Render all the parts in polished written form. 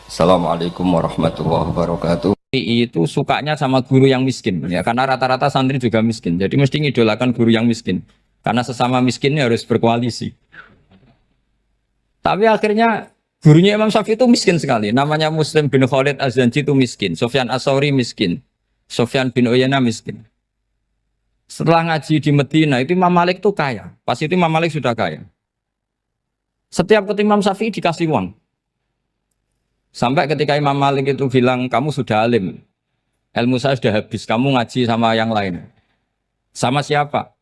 Assalamualaikum warahmatullahi wabarakatuh. Itu sukanya sama guru yang miskin ya karena rata-rata santri juga miskin jadi mesti ngidolakan guru yang miskin karena sesama miskinnya harus berkoalisi. Tapi akhirnya gurunya Imam Syafi'i itu miskin sekali, namanya Muslim bin Khalid Az-Zanji itu miskin, Sufyan As-Tsauri miskin, Sufyan bin Uyainah miskin. Setelah ngaji di Medina itu Imam Malik tuh kaya, pas itu Imam Malik sudah kaya, setiap ketemu Imam Syafi'i dikasih uang. Sampai ketika Imam Malik itu bilang, kamu sudah alim, ilmu saya sudah habis, kamu ngaji sama yang lain. Sama siapa?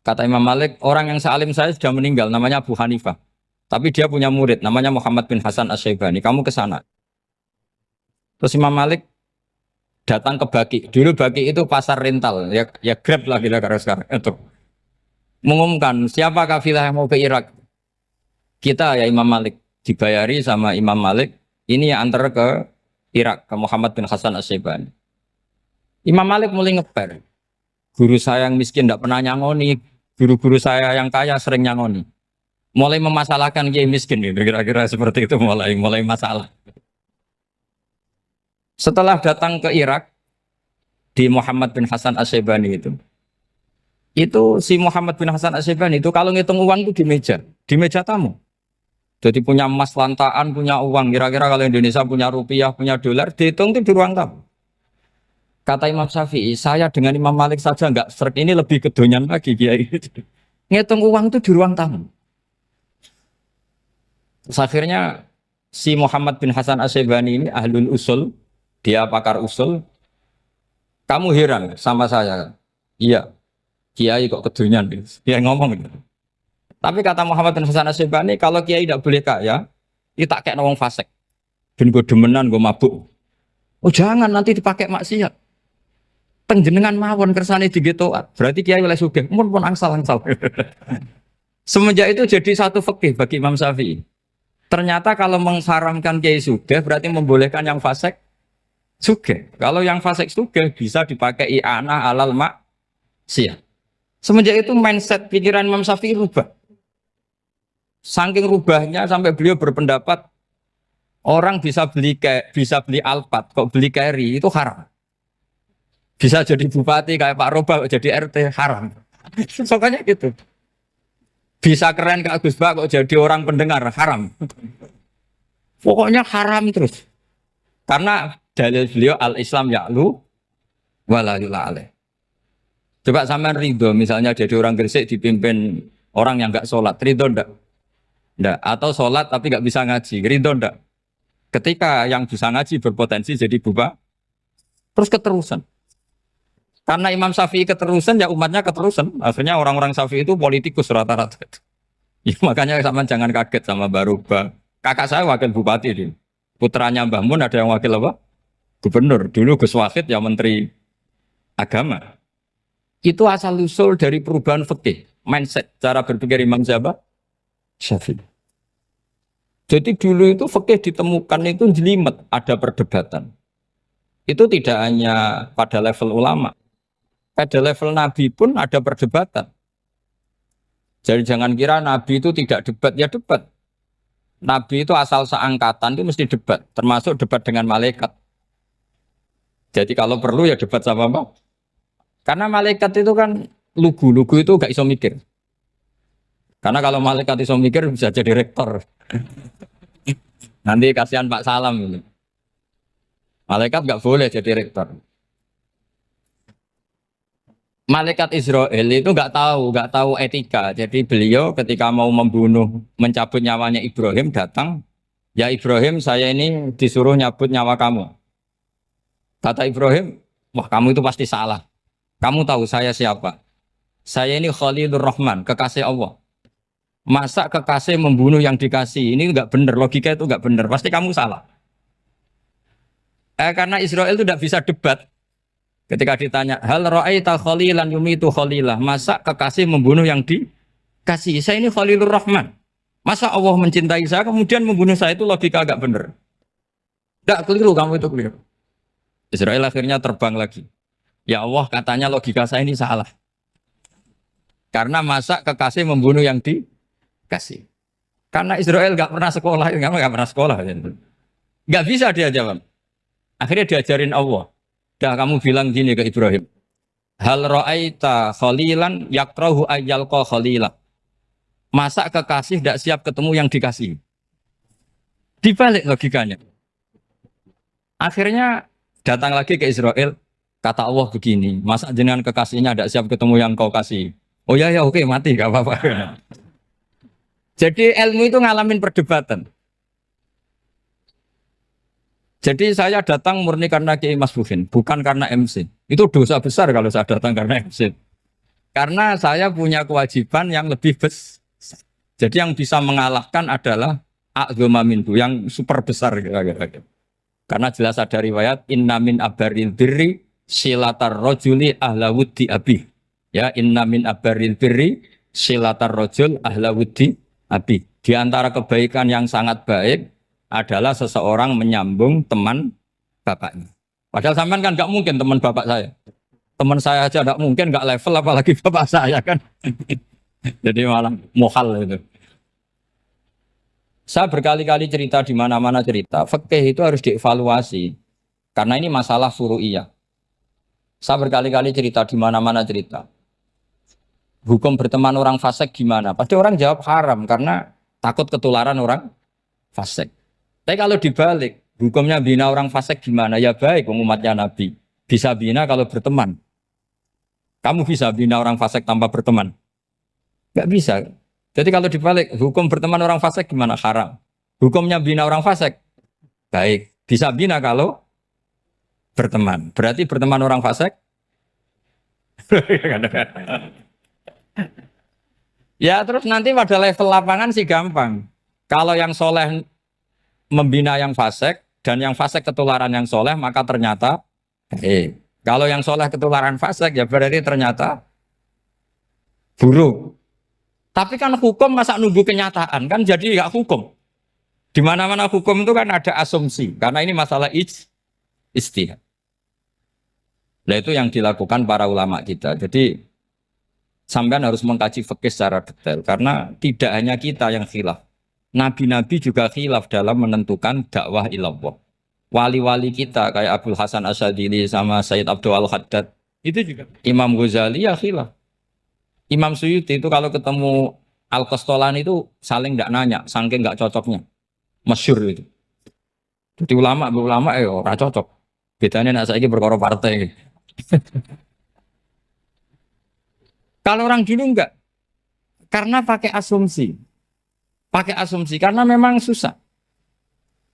Kata Imam Malik, orang yang sealim saya sudah meninggal, namanya Abu Hanifah. Tapi dia punya murid, namanya Muhammad bin Hasan Asy-Syaibani, kamu ke sana. Terus Imam Malik datang ke Baki. Dulu Baki itu pasar rental, ya Grab lah kira-kira sekarang. Untuk mengumumkan, siapa kafilah yang mau ke Irak? Kita ya Imam Malik, dibayari sama Imam Malik, ini yang antar ke Irak, ke Muhammad bin Hasan Asy-Syaibani. Imam Malik mulai ngeper. Guru saya yang miskin tidak pernah nyangoni, guru-guru saya yang kaya sering nyangoni. Mulai memasalahkan kiai miskin gitu, kira-kira seperti itu mulai masalah. Setelah datang ke Irak di Muhammad bin Hasan Asy-Syaibani itu si Muhammad bin Hasan Asy-Syaibani itu kalau ngitung uang itu di meja tamu. Jadi punya emas lantaan, punya uang. Kira-kira kalau Indonesia punya rupiah, punya dolar, dihitung itu di ruang tamu. Kata Imam Syafi'i, saya dengan Imam Malik saja nggak seret, ini lebih kedonyan lagi kiai. Ngitung uang itu di ruang tamu. Terus akhirnya si Muhammad bin Hasan Asy-Syaibani ini ahlul usul, dia pakar usul. Kamu heran sama saya? Iya, kiai kok kedonyan. Dia ngomong gitu. Tapi kata Muhammad bin Hasan Asy-Syaibani, kalau kiai tidak boleh kaya, itu tak kayak nawang fasik. Ben gue demenan, gue mabuk. Oh jangan, nanti dipakai maksiat. Tengjenengan mawon kersane digetoat. Berarti kiai oleh sugih, pun angsal-angsal. Semenjak itu jadi satu fikih bagi Imam Syafi'i. Ternyata kalau mengharamkan kiai sugih, berarti membolehkan yang fasik sugih. Kalau yang fasik sugih bisa dipakai i'anah alal maksiat. Semenjak itu mindset pikiran Imam Syafi'i rubah. Saking rubahnya sampai beliau berpendapat orang bisa beli Alphard, kok beli carry itu haram. Bisa jadi bupati kayak Pak Roba, kok jadi RT haram. Pokoknya gitu. Bisa keren kayak Gus Bak, kok jadi orang pendengar haram. Pokoknya haram terus. Karena dalil beliau al-Islam ya'lu wala yu'la alaih. Coba sampean ridho misalnya jadi orang Gresik dipimpin orang yang enggak sholat, ridho enggak? Nggak, atau sholat tapi nggak bisa ngaji, ridho nggak? Ketika yang bisa ngaji berpotensi jadi buba, terus keterusan. Karena Imam Syafi'i keterusan, ya umatnya keterusan. Akhirnya orang-orang Syafi'i itu politikus rata-rata. Ya, makanya sama jangan kaget sama Baruba. Kakak saya wakil bupati ini. Putranya Mbah Mun ada yang wakil apa? Gubernur. Dulu Gus Wahid ya menteri agama. Itu asal usul dari perubahan fikih, mindset, cara berpikir Imam Syafi'i. Jadi dulu itu fikih ditemukan itu jelimet, ada perdebatan. Itu tidak hanya pada level ulama, pada level nabi pun ada perdebatan. Jadi jangan kira nabi itu tidak debat, ya debat. Nabi itu asal seangkatan itu mesti debat, termasuk debat dengan malaikat. Jadi kalau perlu ya debat sama apa? Karena malaikat itu kan lugu itu gak iso mikir. Karena kalau malaikat iso mikir bisa jadi rektor. Nanti kasihan Pak Salam ini. Malaikat nggak boleh jadi rektor. Malaikat Israel itu nggak tahu etika. Jadi beliau ketika mau membunuh, mencabut nyawanya Ibrahim datang, ya Ibrahim saya ini disuruh nyabut nyawa kamu. Kata Ibrahim, wah kamu itu pasti salah. Kamu tahu saya siapa? Saya ini Khalilur Rahman, kekasih Allah. Masa kekasih membunuh yang dikasih? Ini nggak benar, logika itu nggak benar. Pasti kamu salah. Karena Israel itu tidak bisa debat. Ketika ditanya, hal ra'aita khalilan yumitu khalilah? Masa kekasih membunuh yang dikasih? Saya ini Khalilur Rahman. Masa Allah mencintai saya kemudian membunuh saya, itu logika nggak benar. Nggak keliru, kamu itu keliru. Israel akhirnya terbang lagi. Ya Allah, katanya logika saya ini salah. Karena masa kekasih membunuh yang dikasih. Karena Israel nggak pernah sekolah, nggak pernah sekolah. Nggak bisa dia jawab. Akhirnya diajarin Allah. Dah kamu bilang gini ke Ibrahim. Hal ra'aita khalilan yakrahu ayyalqa khalila. Masa kekasih tidak siap ketemu yang dikasih. Dibalik logikanya. Akhirnya datang lagi ke Israel. Kata Allah begini, masa jenengan kekasihnya tidak siap ketemu yang kau kasih. Oh ya ya oke mati gak apa-apa. Jadi ilmu itu ngalamin perdebatan. Jadi saya datang murni karena Kiai Mas Buhin, bukan karena MC. Itu dosa besar kalau saya datang karena MC. Karena saya punya kewajiban yang lebih besar. Jadi yang bisa mengalahkan adalah a'dzama minhu, yang super besar kira-kira. Karena jelas ada riwayat inna min abaril birri silatar rojuli ahla wuddi abi. Ya, inna min abaril birri silatar rojul ahla wuddi abi. Di antara kebaikan yang sangat baik adalah seseorang menyambung teman bapaknya. Padahal sampean kan nggak mungkin teman bapak saya. Teman saya aja nggak mungkin, nggak level apalagi bapak saya kan. Jadi malah mohal itu. Saya berkali-kali cerita di mana-mana cerita. Fikih itu harus dievaluasi. Karena ini masalah furu'iyah. Saya berkali-kali cerita di mana-mana cerita. Hukum berteman orang fasik gimana? Pasti orang jawab haram karena takut ketularan orang fasik. Tapi kalau dibalik, hukumnya bina orang fasik gimana? Ya baik, umatnya Nabi. Bisa bina kalau berteman. Kamu bisa bina orang fasik tanpa berteman? Gak bisa. Jadi kalau dibalik, hukum berteman orang fasik gimana? Haram. Hukumnya bina orang fasik? Baik. Bisa bina kalau berteman. Berarti berteman orang fasik? Ya terus nanti pada level lapangan sih gampang. Kalau yang soleh membina yang fasik dan yang fasik ketularan yang soleh, maka ternyata kalau yang soleh ketularan fasik ya berarti ternyata buruk. Tapi kan hukum masa nunggu kenyataan kan jadi nggak hukum. Di mana-mana hukum itu kan ada asumsi karena ini masalah ijtihad. Nah itu yang dilakukan para ulama kita. Jadi sampean harus mengkaji fikih secara detail karena tidak hanya kita yang khilaf. Nabi-nabi juga khilaf dalam menentukan dakwah ilallah. Wali-wali kita kayak Abdul Hasan Asyadili sama Sayyid Abdul Al-Haddad itu juga. Imam Ghazali ya khilaf. Imam Suyuti itu kalau ketemu Al-Qastolani itu saling nggak nanya, saking nggak cocoknya. Masyhur itu. Jadi ulama ora cocok. Bedanya nak saiki perkara partai. Kalau orang dulu enggak. Karena pakai asumsi. Pakai asumsi karena memang susah.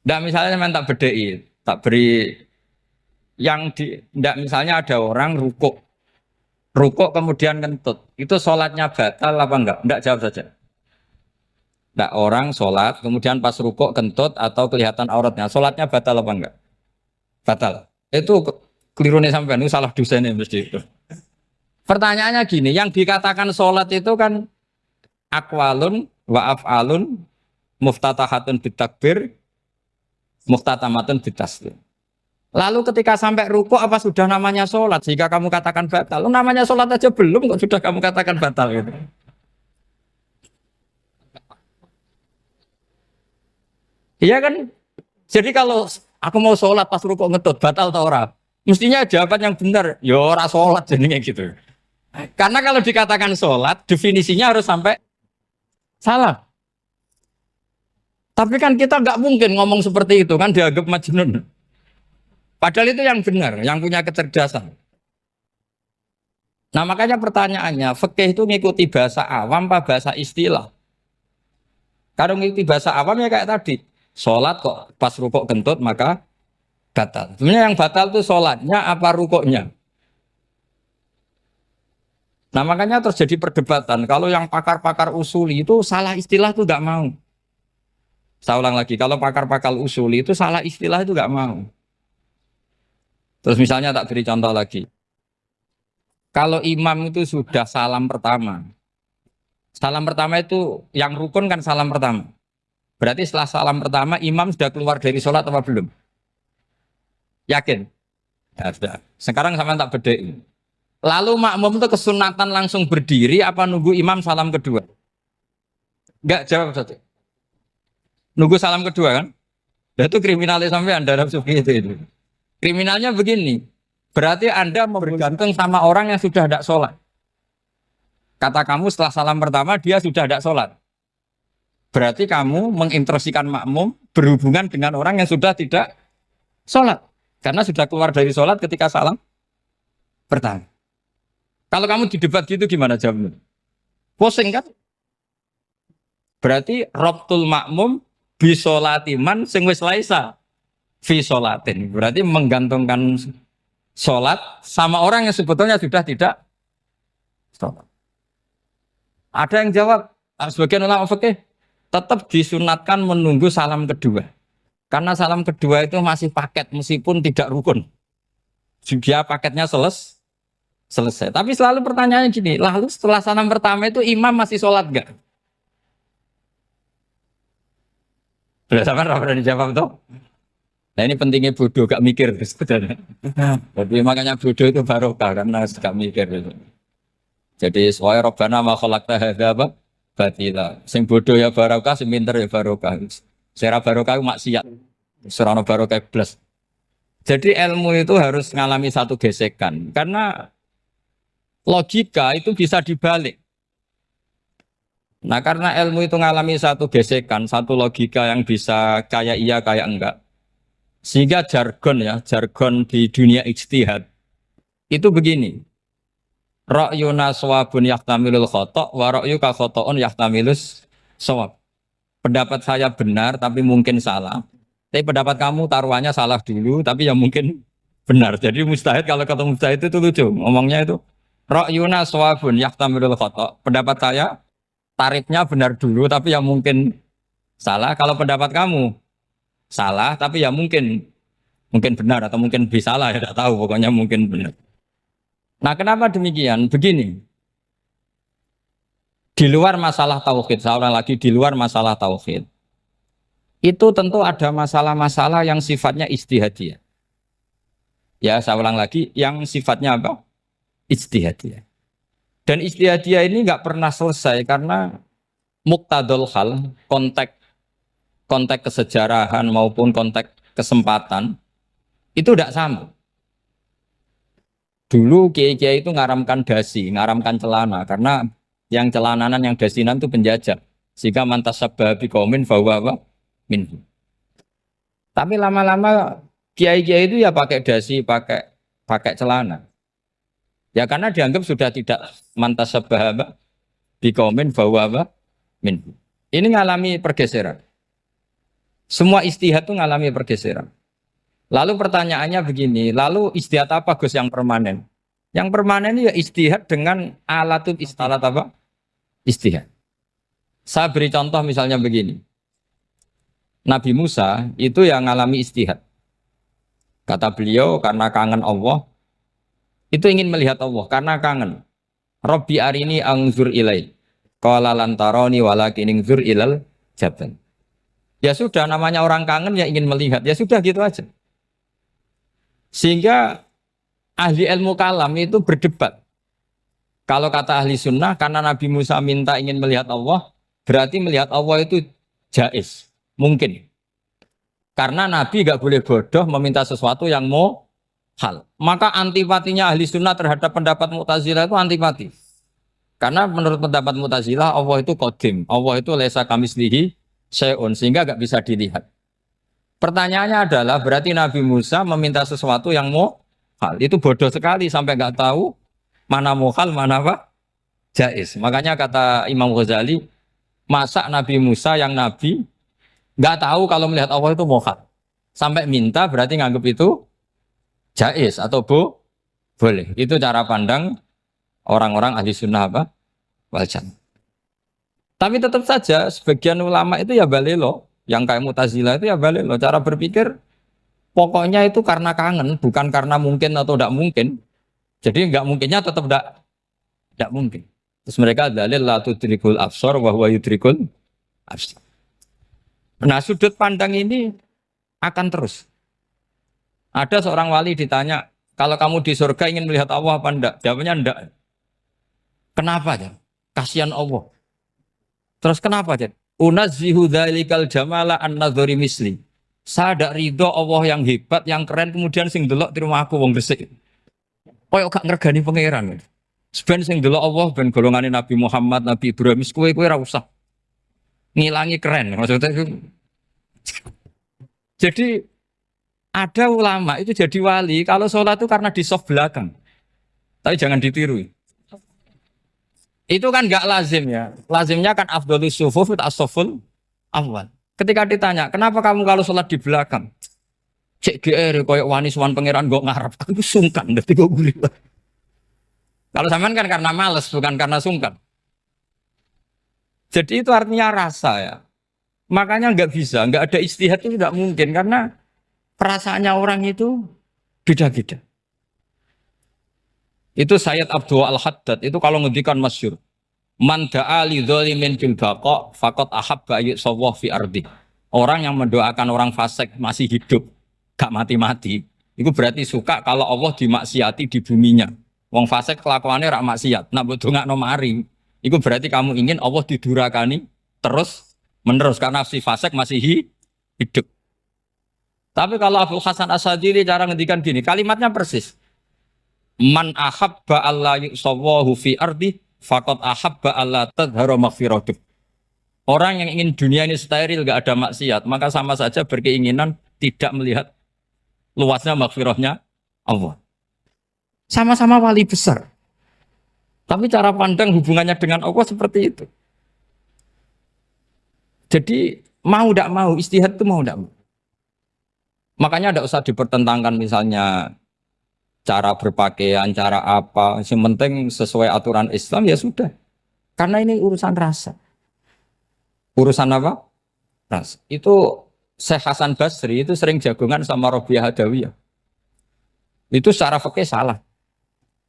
Nggak misalnya memang tak bedai, tak beri yang di nggak misalnya ada orang rukuk kemudian kentut. Itu sholatnya batal apa enggak? Enggak, jawab saja. Enggak, orang sholat kemudian pas rukuk kentut atau kelihatan auratnya, sholatnya batal apa enggak? Batal. Itu keliru nih sampean, itu salah dosennya mesti itu. Pertanyaannya gini, yang dikatakan sholat itu kan aqwalun wa af'alun muftatahatun bitakbir muftatamatun bitaslim. Lalu ketika sampai ruku apa sudah namanya sholat sehingga kamu katakan batal? Namanya sholat aja belum kok sudah kamu katakan batal gitu. Iya kan? Jadi kalau aku mau sholat pas ruku ngetut batal atau ora? Mestinya jawaban yang benar, ya ora sholat jadinya gitu. Karena kalau dikatakan sholat definisinya harus sampai salah. Tapi kan kita nggak mungkin ngomong seperti itu kan dianggap majnun. Padahal itu yang benar, yang punya kecerdasan. Nah makanya pertanyaannya, fikih itu ngikuti bahasa awam apa bahasa istilah? Kalau ngikuti bahasa awam ya kayak tadi, sholat kok pas rukuk kentut maka batal. Sebenarnya yang batal itu sholatnya apa rukuknya? Nah makanya terjadi perdebatan, kalau yang pakar-pakar usuli itu salah istilah itu nggak mau. Saya ulang lagi, kalau pakar-pakar usuli itu salah istilah itu nggak mau. Terus misalnya tak beri contoh lagi. Kalau imam itu sudah salam pertama. Salam pertama itu yang rukun kan salam pertama. Berarti setelah salam pertama imam sudah keluar dari sholat apa belum? Yakin? Ya sudah. Sekarang sama tak bedain. Lalu makmum itu kesunatan langsung berdiri apa nunggu imam salam kedua? Enggak, jawab saja. Nunggu salam kedua kan? Nah, itu kriminalnya sampai Anda seperti itu. Kriminalnya begini, berarti Anda bergantung sama orang yang sudah tidak sholat. Kata kamu setelah salam pertama dia sudah tidak sholat. Berarti kamu menginstruksikan makmum berhubungan dengan orang yang sudah tidak sholat. Karena sudah keluar dari sholat ketika salam pertama. Kalau kamu di debat gitu gimana jawabnya? Pusing kan? Berarti robtul makmum bisolatiman sing wis laisa fi sholatin. Berarti menggantungkan sholat sama orang yang sebetulnya sudah tidak sholat. Ada yang jawab, sebagian ulama fikih tetap disunatkan menunggu salam kedua. Karena salam kedua itu masih paket meskipun tidak rukun. Dia paketnya selesai. Tapi selalu pertanyaannya gini, lalu setelah salam pertama itu imam masih sholat enggak? Sudah sama berani jawab tuh? Nah ini pentingnya bodoh, gak mikir sebenarnya. Jadi makanya bodoh itu barokah karena gak mikir. Jadi soalnya Rabbana ma khalaqta hadza apa? Batila. Sing bodoh ya barokah, sing pinter ya barokah. Secara barokah itu maksiat. Serana barokah plus. Jadi ilmu itu harus mengalami satu gesekan. Karena logika itu bisa dibalik. Nah karena ilmu itu mengalami satu gesekan, satu logika yang bisa kayak iya kayak enggak. Sehingga jargon di dunia ijtihad itu begini. Ra'yuna shawabun yahtamilul khata' wa ra'yuka khata'un yahtamilus shawab. Pendapat saya benar tapi mungkin salah. Tapi pendapat kamu taruhannya salah dulu tapi ya mungkin benar. Jadi mustahid kalau kata mustahid itu lucu. Ngomongnya itu ra'yuna shawabun yahtamilul khata'. Pendapat saya tarifnya benar dulu tapi ya mungkin salah. Kalau pendapat kamu salah tapi ya mungkin benar atau mungkin bisa salah ya tidak tahu pokoknya mungkin benar. Nah kenapa demikian? Begini, di luar masalah tauhid, saya ulang lagi di luar masalah tauhid, itu tentu ada masalah-masalah yang sifatnya ijtihadiyah. Ya saya ulang lagi, yang sifatnya apa? Ijtihadiyah. Dan ijtihadiyah ini nggak pernah selesai karena muqtadul hal, konteks kesejarahan maupun konteks kesempatan itu tidak sama. Dulu kiai-kiai itu ngaramkan dasi, ngaramkan celana karena yang celananan yang dasinan itu penjajah. Sehingga mantas sabab biqaumin bahwa minhu. Tapi lama-lama kiai-kiai itu ya pakai dasi, pakai celana. Ya karena dianggap sudah tidak mantas sabab biqaumin bahwa minhu. Ini ngalami pergeseran. Semua istihad itu ngalami pergeseran. Lalu pertanyaannya begini, lalu istihad apa Gus yang permanen? Yang permanen ya istihad dengan alat apa? Istihad. Saya beri contoh misalnya begini. Nabi Musa itu yang ngalami istihad. Kata beliau karena kangen Allah, itu ingin melihat Allah karena kangen. Rabbi arini anzur ilai. Qala lan tarani walakin anzur ilal jabal. Ya sudah namanya orang kangen ya ingin melihat, ya sudah gitu aja. Sehingga ahli ilmu kalam itu berdebat. Kalau kata ahli sunnah, karena Nabi Musa minta ingin melihat Allah, berarti melihat Allah itu jaiz, mungkin. Karena Nabi gak boleh bodoh meminta sesuatu yang mau hal. Maka antipatinya ahli sunnah terhadap pendapat Mu'tazilah itu antipati. Karena menurut pendapat Mu'tazilah, Allah itu qadim, Allah itu laisa kamislihi syai'un, sehingga gak bisa dilihat. Pertanyaannya adalah berarti Nabi Musa meminta sesuatu yang mau hal. Itu bodoh sekali sampai nggak tahu mana mau hal, mana apa? Jaiz. Makanya kata Imam Ghazali, masa Nabi Musa yang Nabi nggak tahu kalau melihat Allah itu mau hal. Sampai minta berarti nganggap itu jaiz atau boleh. Itu cara pandang orang-orang ahli sunnah apa? Wal jamaah. Tapi tetap saja sebagian ulama itu ya balelo. Yang kayak Mu'tazilah itu ya balik loh. Cara berpikir pokoknya itu karena kangen, bukan karena mungkin atau tidak mungkin. Jadi nggak mungkinnya tetap tidak mungkin. Terus mereka dalil la tudrikul absar wa huwa yudrikul absar. Nah sudut pandang ini akan terus. Ada seorang wali ditanya, kalau kamu di surga ingin melihat Allah apa enggak? Jawabnya enggak. Kenapa ya? Kasihan Allah. Terus kenapa ya? Unazzihu dzalikal jamala an-nadhuri misli. Saya tidak ridho Allah yang hebat, yang keren, kemudian sing delok di rumah aku wong resik. Koyok gak ngergani pangeran. Sebenarnya sing delok Allah ben golongane Nabi Muhammad, Nabi Ibrahim, kowe ora usah ngilangi keren. Maksudnya itu. Jadi ada ulama itu jadi wali kalau sholat itu karena di soft belakang. Tapi jangan ditiru. Itu kan nggak lazim ya. Lazimnya kan afdhalus sufuf as-saful awal. Ketika ditanya, kenapa kamu kalau sholat di belakang? Cek GR koyok wani suwan pangeran gue ngarep. Aku sungkan dadi gue gulir. Kalau sampean kan karena males bukan karena sungkan. Jadi itu artinya rasa ya. Makanya nggak bisa, nggak ada istihad itu tidak mungkin karena perasaannya orang itu beda-beda. Itu Sayyid Abdul Al-Haddad itu kalau ngendikan masyhur. Man da'a li dzalimin bil baqa faqad ahabba yusawwah fi ardi. Orang yang mendoakan orang fasik masih hidup, gak mati-mati, itu berarti suka kalau Allah dimaksiati di buminya. Wong fasik kelakuannya rak maksiat, nak mbok dongakno mari. Itu berarti kamu ingin Allah didurakani terus menerus karena si fasik masih hidup. Tapi kalau Abu Hasan As-Sadili cara ngendikan gini, kalimatnya persis. Man ahabba alla yusawwahu fi ardi faqad ahabba alla tadhara maghfiratuh. Orang yang ingin dunia ini steril gak ada maksiat, maka sama saja berkeinginan tidak melihat luasnya maghfirahnya Allah. Sama-sama wali besar. Tapi cara pandang hubungannya dengan Allah seperti itu. Jadi mau tidak mau, istihad itu mau tidak mau. Makanya tidak usah dipertentangkan misalnya cara berpakaian, cara apa. Yang penting sesuai aturan Islam ya sudah. Karena ini urusan rasa. Urusan apa? Rasa. Itu Syekh Hasan Basri itu sering jagongan sama Robiah Hadawiyah. Itu secara fikih salah.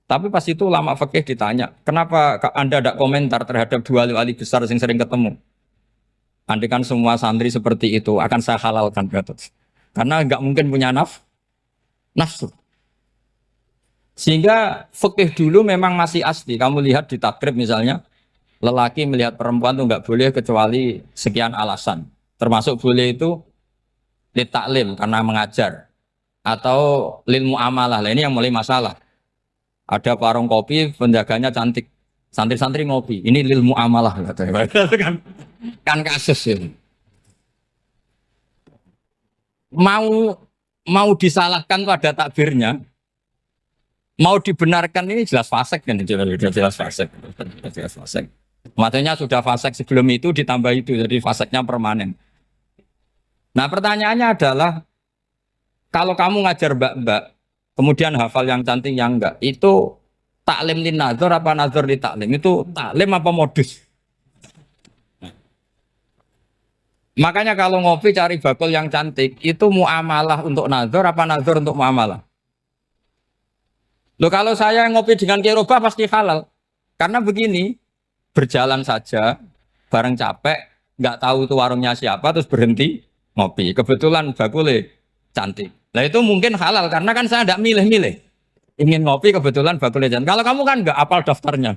Tapi pas itu ulama fikih ditanya, kenapa Anda tidak komentar terhadap dua wali besar yang sering ketemu? Andai kan semua santri seperti itu akan saya halalkan, karena nggak mungkin punya nafsu. Sehingga fikih dulu memang masih asli. Kamu lihat di takrib misalnya, lelaki melihat perempuan itu nggak boleh kecuali sekian alasan. Termasuk boleh itu litaklim karena mengajar atau lil muamalah. Ini yang mulai masalah. Ada warung kopi, penjaganya cantik. Santri-santri ngopi. Ini lil muamalah. Kan kasus ini. Mau disalahkan pada takbirnya, mau dibenarkan ini jelas fasik kan? Jelas fasik. Jelas fasik. Maksudnya sudah fasik sebelum itu ditambah itu, jadi fasiknya permanen. Nah pertanyaannya adalah, kalau kamu ngajar mbak-mbak, kemudian hafal yang cantik yang enggak, itu taklim lin nazar apa nazar li taklim? Itu taklim apa modus? Makanya kalau ngopi cari bakul yang cantik, itu muamalah untuk nazar apa nazar untuk muamalah? Loh kalau saya ngopi dengan kiroba pasti halal. Karena begini, berjalan saja, bareng capek, nggak tahu itu warungnya siapa, terus berhenti ngopi. Kebetulan bakulnya cantik. Nah itu mungkin halal karena kan saya tidak milih-milih. Ingin ngopi kebetulan bakulnya cantik. Kalau kamu kan nggak apal daftarnya.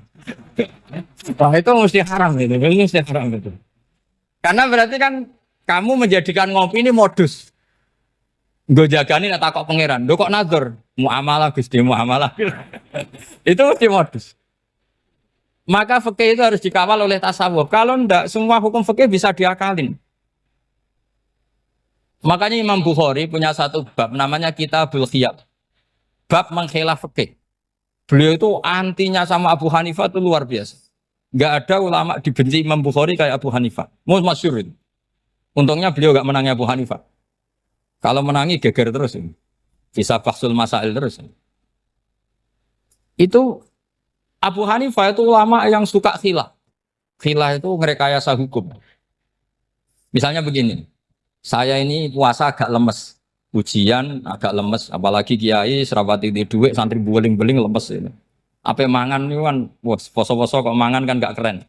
Wah itu mesti haram itu. Mesti haram itu. Karena berarti kan kamu menjadikan ngopi ini modus. Gue jagani nak takok pangeran. Lo kok nazar? Muamalah Gusti muamalah. Itu mesti modus. Maka fikih itu harus dikawal oleh tasawuf. Kalau ndak semua hukum fikih bisa diakalin. Makanya Imam Bukhari punya satu bab namanya Kitabul Khiyab. Bab mengkhilaf fikih. Beliau itu antinya sama Abu Hanifah itu luar biasa. Enggak ada ulama dibenci Imam Bukhari kayak Abu Hanifah. Masyhur itu. Untungnya beliau enggak menangi Abu Hanifah. Kalau menangi geger terus ini. Bisa bahsul masail terus. Itu Abu Hanifah itu ulama yang suka khilaf. Khilaf itu ngerekayasa hukum. Misalnya begini. Saya ini puasa agak lemes, ujian agak lemes, apalagi kiai serawati di duit, santri beling-beling lemes ini. Apa mangan ini kan, poso-poso kok mangan kan gak keren.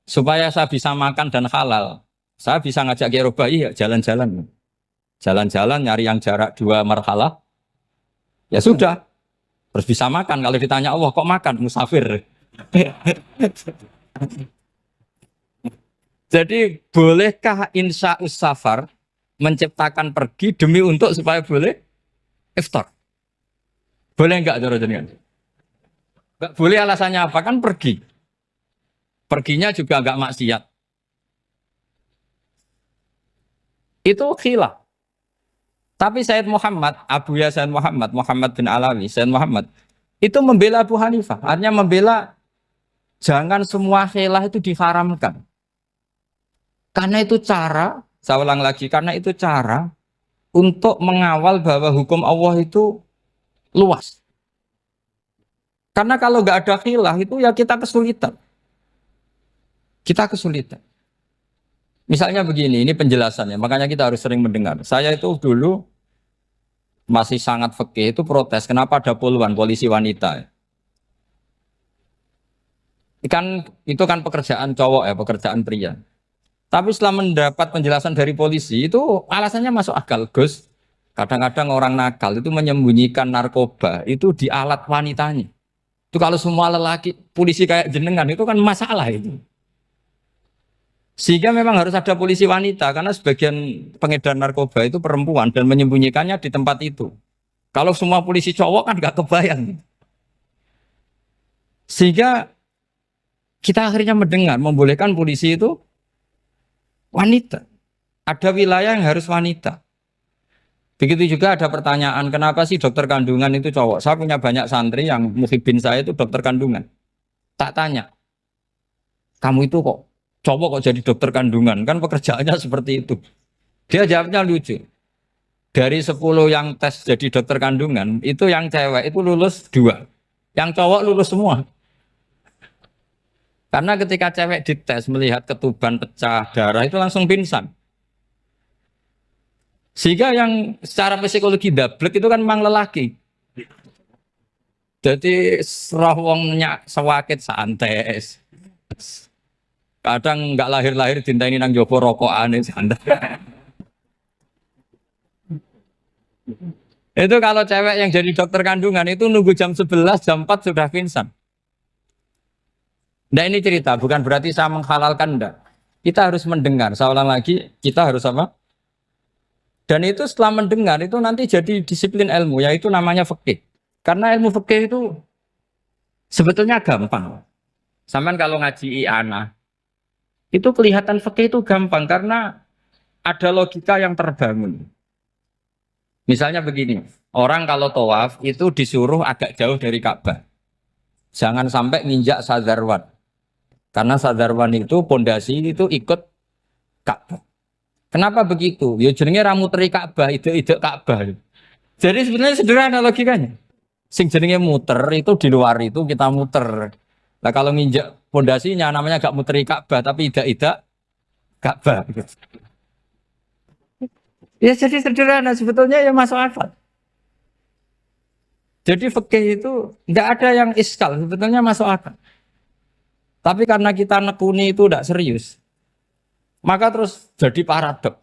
Supaya saya bisa makan dan halal, saya bisa ngajak kiai robai ya jalan-jalan, jalan-jalan nyari yang jarak 2 marhalah, ya sudah, terus bisa makan. Kalau ditanya Allah kok makan musafir. Jadi bolehkah insya safar menciptakan pergi demi untuk supaya boleh iftar. Boleh enggak cara jenengan? Enggak boleh, alasannya apa? Kan pergi. Perginya juga enggak maksiat. Itu khilaf. Tapi Sayyid Muhammad, Abu Ya Sayyid Muhammad, Muhammad bin Alawi, Sayyid Muhammad, itu membela Abu Hanifah. Artinya membela jangan semua khilaf itu diharamkan. Karena itu cara, saya ulang lagi, karena itu cara untuk mengawal bahwa hukum Allah itu luas. Karena kalau nggak ada khilaf itu ya kita kesulitan. Kita kesulitan. Misalnya begini, ini penjelasannya, makanya kita harus sering mendengar. Saya itu dulu masih sangat fikih itu protes, kenapa ada puluhan polisi wanita? Itu kan pekerjaan cowok ya, pekerjaan pria. Tapi setelah mendapat penjelasan dari polisi, itu alasannya masuk akal, Gus. Kadang-kadang orang nakal itu menyembunyikan narkoba, itu di alat wanitanya. Itu kalau semua lelaki, polisi kayak jenengan, itu kan masalah itu. Sehingga memang harus ada polisi wanita karena sebagian pengedar narkoba itu perempuan dan menyembunyikannya di tempat itu. Kalau semua polisi cowok kan nggak kebayang. Sehingga kita akhirnya mendengar membolehkan polisi itu wanita. Ada wilayah yang harus wanita. Begitu juga ada pertanyaan, kenapa sih dokter kandungan itu cowok? Saya punya banyak santri yang muhibin saya itu dokter kandungan. Tak tanya, kamu itu kok cowok kok jadi dokter kandungan, kan pekerjaannya seperti itu. Dia jawabnya lucu. Dari 10 yang tes jadi dokter kandungan, itu yang cewek itu lulus 2. Yang cowok lulus semua. Karena ketika cewek dites melihat ketuban pecah darah itu langsung pingsan. Sehingga yang secara psikologi dablek itu kan memang lelaki. Jadi serawongnya sewakit santes. Kadang nggak lahir-lahir dinteni nang jopo rokokane santai. Itu kalau cewek yang jadi dokter kandungan itu nunggu jam 11, jam 4 sudah pingsan. Nah ini cerita, bukan berarti saya menghalalkan, enggak. Kita harus mendengar, saya ulang lagi, kita harus apa? Dan itu setelah mendengar itu nanti jadi disiplin ilmu, yaitu namanya fikih. Karena ilmu fikih itu sebetulnya gampang. Sampean kalau ngaji i'anah, itu kelihatan fikih itu gampang karena ada logika yang terbangun. Misalnya begini, orang kalau tawaf itu disuruh agak jauh dari Ka'bah. Jangan sampai nginjak sadarwan. Karena sadarwan itu pondasi itu ikut Ka'bah. Kenapa begitu? Ya jenenge ra muteri Ka'bah, ide-ide Ka'bah. Jadi sebenarnya sederhana logikanya. Sing jenenge muter itu di luar itu kita muter. Nah kalau nginjak pondasinya namanya gak muteri Ka'bah tapi ida-ida Ka'bah. Ya jadi sederhana sebetulnya ya masuk akal. Jadi fikih itu tidak ada yang iskal, sebetulnya masuk akal. Tapi karena kita nekuni itu tidak serius, maka terus jadi paradok.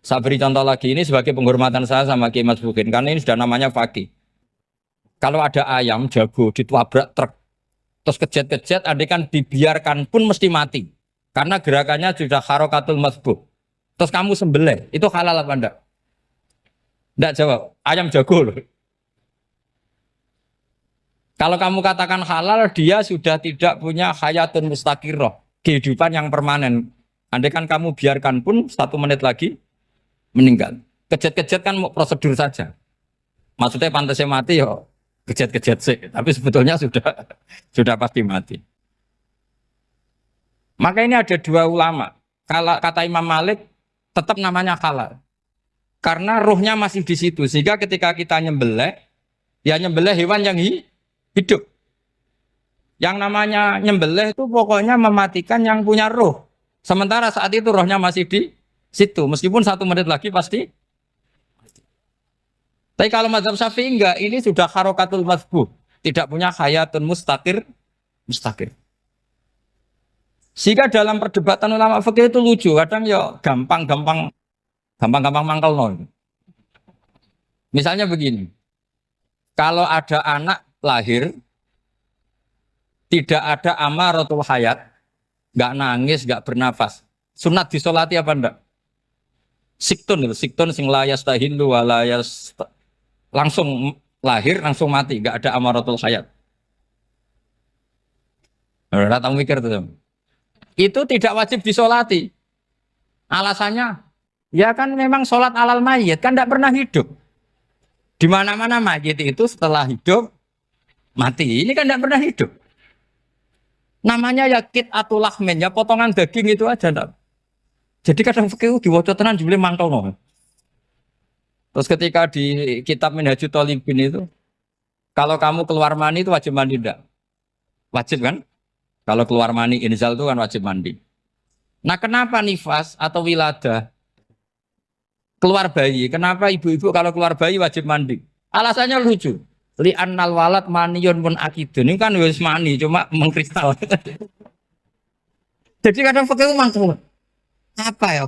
Saya beri contoh lagi, ini sebagai penghormatan saya sama Kiai Mas Bukin, karena ini sudah namanya fakih. Kalau ada ayam jago ditabrak truk, terus kejet-kejet, adekan dibiarkan pun mesti mati. Karena gerakannya sudah harokatul masbuh. Terus kamu sembelih, itu halal apa enggak? Enggak jawab, ayam jago loh. Kalau kamu katakan halal, dia sudah tidak punya hayatun mustaqirroh, kehidupan yang permanen. Andai kan kamu biarkan pun 1 menit lagi meninggal. Kejet-kejet kan prosedur saja. Maksudnya pantasnya mati ya kejet-kejet sih, tapi sebetulnya sudah pasti mati. Maka ini ada 2 ulama. Kalau kata Imam Malik tetap namanya halal. Karena ruhnya masih di situ, sehingga ketika kita nyembelih, ya nyembelih hewan yang hidup. Yang namanya nyembelih itu pokoknya mematikan yang punya roh. Sementara saat itu rohnya masih di situ. Meskipun 1 menit lagi pasti. Tapi kalau mazhab Syafi'i enggak, ini sudah harokatul masbuh. Tidak punya hayatun mustaqir. Sehingga dalam perdebatan ulama fikih itu lucu. Kadang ya gampang mangkel non. Misalnya begini. Kalau ada anak lahir tidak ada amaratul hayat, nggak nangis, nggak bernafas, sunat disolati apa enggak? Siktun itu, siktun sing layas tahillu walayas langsung lahir langsung mati, nggak ada amaratul hayat. Ora tau mikir tuh. Sam. Itu tidak wajib disolati. Alasannya, ya kan memang sholat alal mayit kan tidak pernah hidup. Di mana-mana mayit itu setelah hidup mati. Ini kan tidak pernah hidup. Namanya ya kit atau lahmin, ya potongan daging itu aja. Enggak. Jadi kadang fikih diwaca tenan jebule mangkelno. Terus ketika di kitab Minhajul Thalibin itu, kalau kamu keluar mani itu wajib mandi enggak? Wajib kan? Kalau keluar mani inzal itu kan wajib mandi. Nah kenapa nifas atau wiladah keluar bayi? Kenapa ibu-ibu kalau keluar bayi wajib mandi? Alasannya lucu. Li annal walad maniyun pun akidun. Ini kan wis mani cuma mengkristal. Jadi kadang fikih mangkel. Apa ya?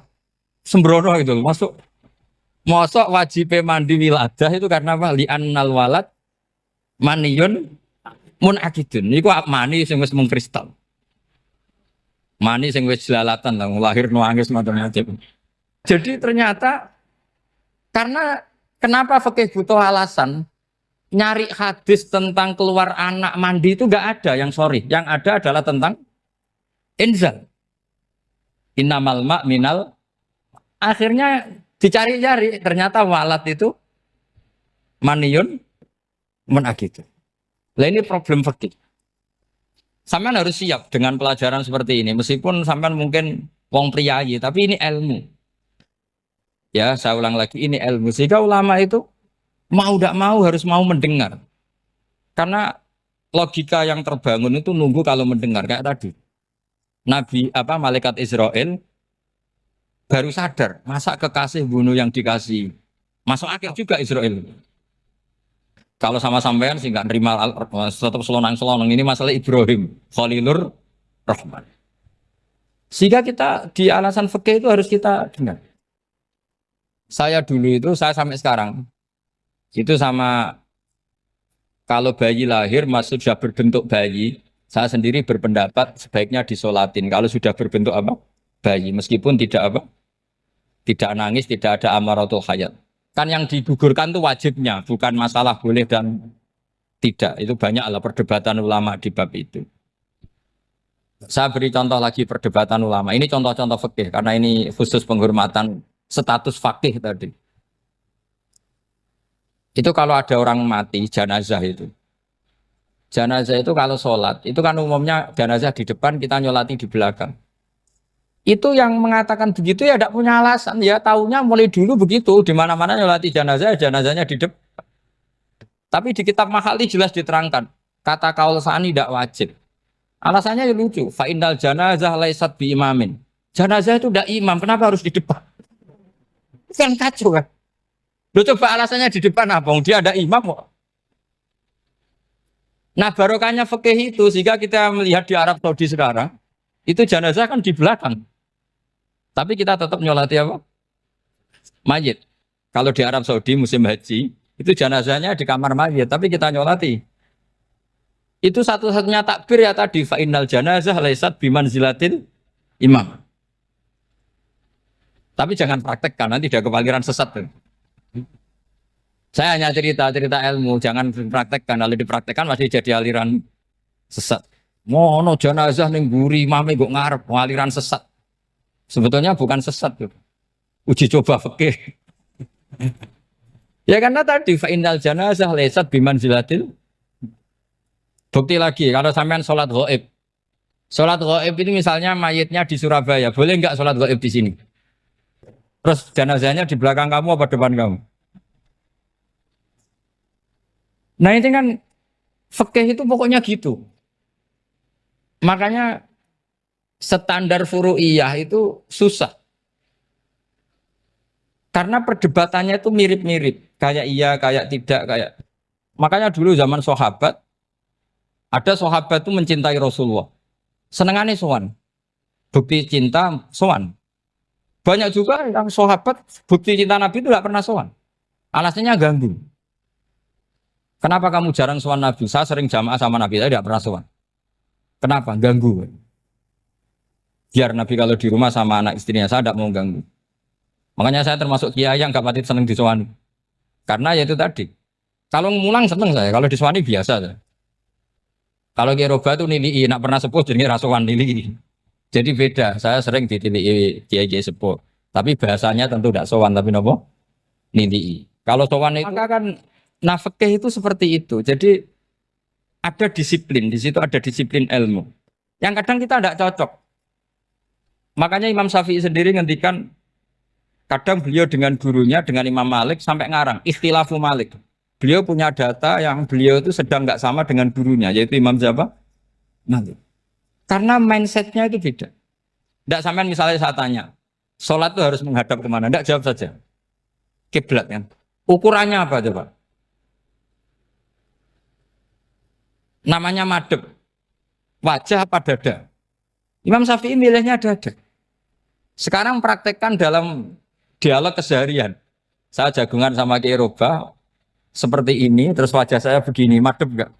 Sembrono itu masuk. Mosok wajib mandi wiladah itu karena apa? Li annal walad maniyun mun akidun. Niku mani sing wis mengkristal. Mani sing wis jelalatan lah lahir nuangis macam-macam. Jadi ternyata karena kenapa fikih butuh alasan nyari hadis tentang keluar anak mandi itu enggak ada yang sorry. Yang ada adalah tentang inzal. Innamal ma' minal. Akhirnya dicari-cari ternyata walad itu maniyun menakitu. Lah ini problem fikih. Sampean harus siap dengan pelajaran seperti ini meskipun sampean mungkin wong priayi tapi ini ilmu. Ya, saya ulang lagi ini ilmu. Sehingga ulama itu mau tidak mau harus mau mendengar. Karena logika yang terbangun itu nunggu kalau mendengar kayak tadi. Nabi malaikat Israel baru sadar, masa kekasih bunuh yang dikasih. Masuk akal juga Israel. Kalau sama sampean sih nggak nerima tetap selonang-selonang ini masalah Ibrahim, Khalilur Rahman. Sehingga kita di alasan fikih itu harus kita dengar. Saya dulu itu, saya sampai sekarang itu sama kalau bayi lahir masuk sudah berbentuk bayi, saya sendiri berpendapat sebaiknya disolatin. Kalau sudah berbentuk bayi, meskipun tidak tidak nangis, tidak ada amaratul hayat. Kan yang digugurkan itu wajibnya, bukan masalah boleh dan tidak. Itu banyaklah perdebatan ulama di bab itu. Saya beri contoh lagi perdebatan ulama. Ini contoh-contoh fikih karena ini khusus penghormatan status fakih tadi. Itu kalau ada orang mati jenazah itu. Jenazah itu kalau sholat, itu kan umumnya jenazah di depan, kita nyolati di belakang. Itu yang mengatakan begitu ya tidak punya alasan, ya taunya mulai dulu begitu, di mana-mana nyolati jenazah, jenazahnya di depan. Tapi di kitab Mahali jelas diterangkan, kata kaul sani tidak wajib. Alasannya lucu, fa innal janazah laisat bi imamin. Jenazah itu tidak imam, kenapa harus di depan? Kan kacau kan? Lu coba alasannya di depan apa? Dia ada imam kok. Nah barokahnya fikih itu sehingga kita melihat di Arab Saudi sekarang itu jenazah kan di belakang. Tapi kita tetap nyolati apa? Mayit. Kalau di Arab Saudi musim haji itu jenazahnya di kamar mayit, tapi kita nyolati. Itu satu-satunya takbir ya tadi fa innal janazah laisat bimanzilatil imam. Tapi jangan praktekkan nanti dia kepaliran sesat. Saya hanya cerita ilmu, jangan dipraktekkan. Kalau dipraktekkan masih jadi aliran sesat. Mono jenazah ning mburi mame kok ngarep aliran sesat. Sebetulnya bukan sesat tuh. Uji coba fikih. Ya karena tadi fa innal janazah laisat bimanzilatil. Bukti lagi kalau sampean sholat ghaib. Sholat ghaib itu misalnya mayitnya di Surabaya, boleh enggak sholat ghaib di sini? Terus jenazahnya di belakang kamu apa depan kamu? Nah ini kan fikih itu pokoknya gitu. Makanya standar furu'iyah itu susah. Karena perdebatannya itu mirip-mirip. Kayak iya, kayak tidak, kayak. Makanya dulu zaman sahabat, ada sahabat itu mencintai Rasulullah. Senengannya sowan. Bukti cinta sowan. Banyak juga yang sahabat bukti cinta Nabi itu tidak pernah sowan. Alasannya ganggu. Kenapa kamu jarang sowan Nabi? Saya sering jamaah sama Nabi, saya tidak pernah sowan. Kenapa? Ganggu. Biar Nabi kalau di rumah sama anak istrinya, saya tidak mau ganggu. Makanya saya termasuk kiai yang gak pati seneng disowani. Karena ya itu tadi. Kalau ngulang seneng saya, kalau disowani biasa saya. Kalau kiai roba tuh nilai, nak pernah sepuh jadi rasuan nilai. Jadi beda. Saya sering ditilii kiai-kiai sepuh. Tapi bahasanya tentu tidak sowan, tapi nopo nilai. Kalau sowan itu maka kan nafkah itu seperti itu. Jadi ada disiplin, di situ ada disiplin ilmu. Yang kadang kita tidak cocok. Makanya Imam Syafi'i sendiri ngendikan kadang beliau dengan gurunya, dengan Imam Malik sampai ngarang ikhtilafu Malik. Beliau punya data yang beliau itu sedang nggak sama dengan gurunya, yaitu Imam siapa? Malik. Karena mindsetnya itu beda. Tidak sampai misalnya saya tanya, sholat itu harus menghadap kemana? Tidak, jawab saja. Kiblat kan. Ukurannya apa coba? Namanya madep. Wajah apa dada? Imam Syafi'i milihnya dada. Sekarang praktekkan dalam dialog keseharian. Saya jagungan sama Kiai Roba seperti ini, terus wajah saya begini, madep enggak?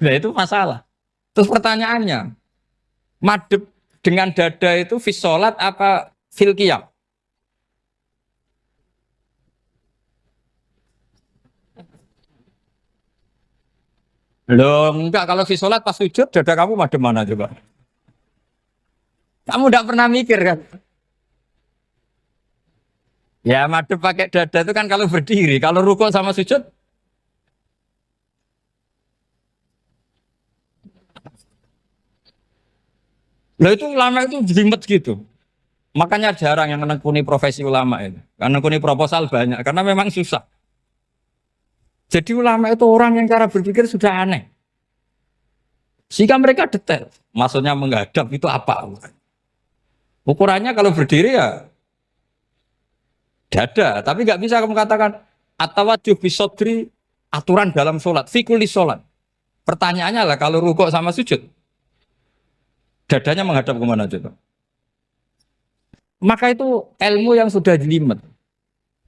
Nah itu masalah. Terus pertanyaannya, madep dengan dada itu fis sholat apa fil qiyam? Loh enggak, kalau fis sholat pas sujud dada kamu madep mana coba? Kamu enggak pernah mikir kan? Ya madep pakai dada itu kan kalau berdiri, kalau rukuk sama sujud. Loh itu ulama itu jelimet gitu. Makanya jarang yang menekuni profesi ulama itu. Karena menekuni proposal banyak, karena memang susah. Jadi ulama itu orang yang cara berpikir sudah aneh. Sehingga mereka detail. Maksudnya menghadap itu apa? Ukurannya kalau berdiri ya dada. Tapi nggak bisa kamu katakan atawajjuh bisodri aturan dalam sholat. Fikuli sholat. Pertanyaannya lah kalau rukuk sama sujud. Dadanya menghadap kemana coba? Maka itu ilmu yang sudah jelimet.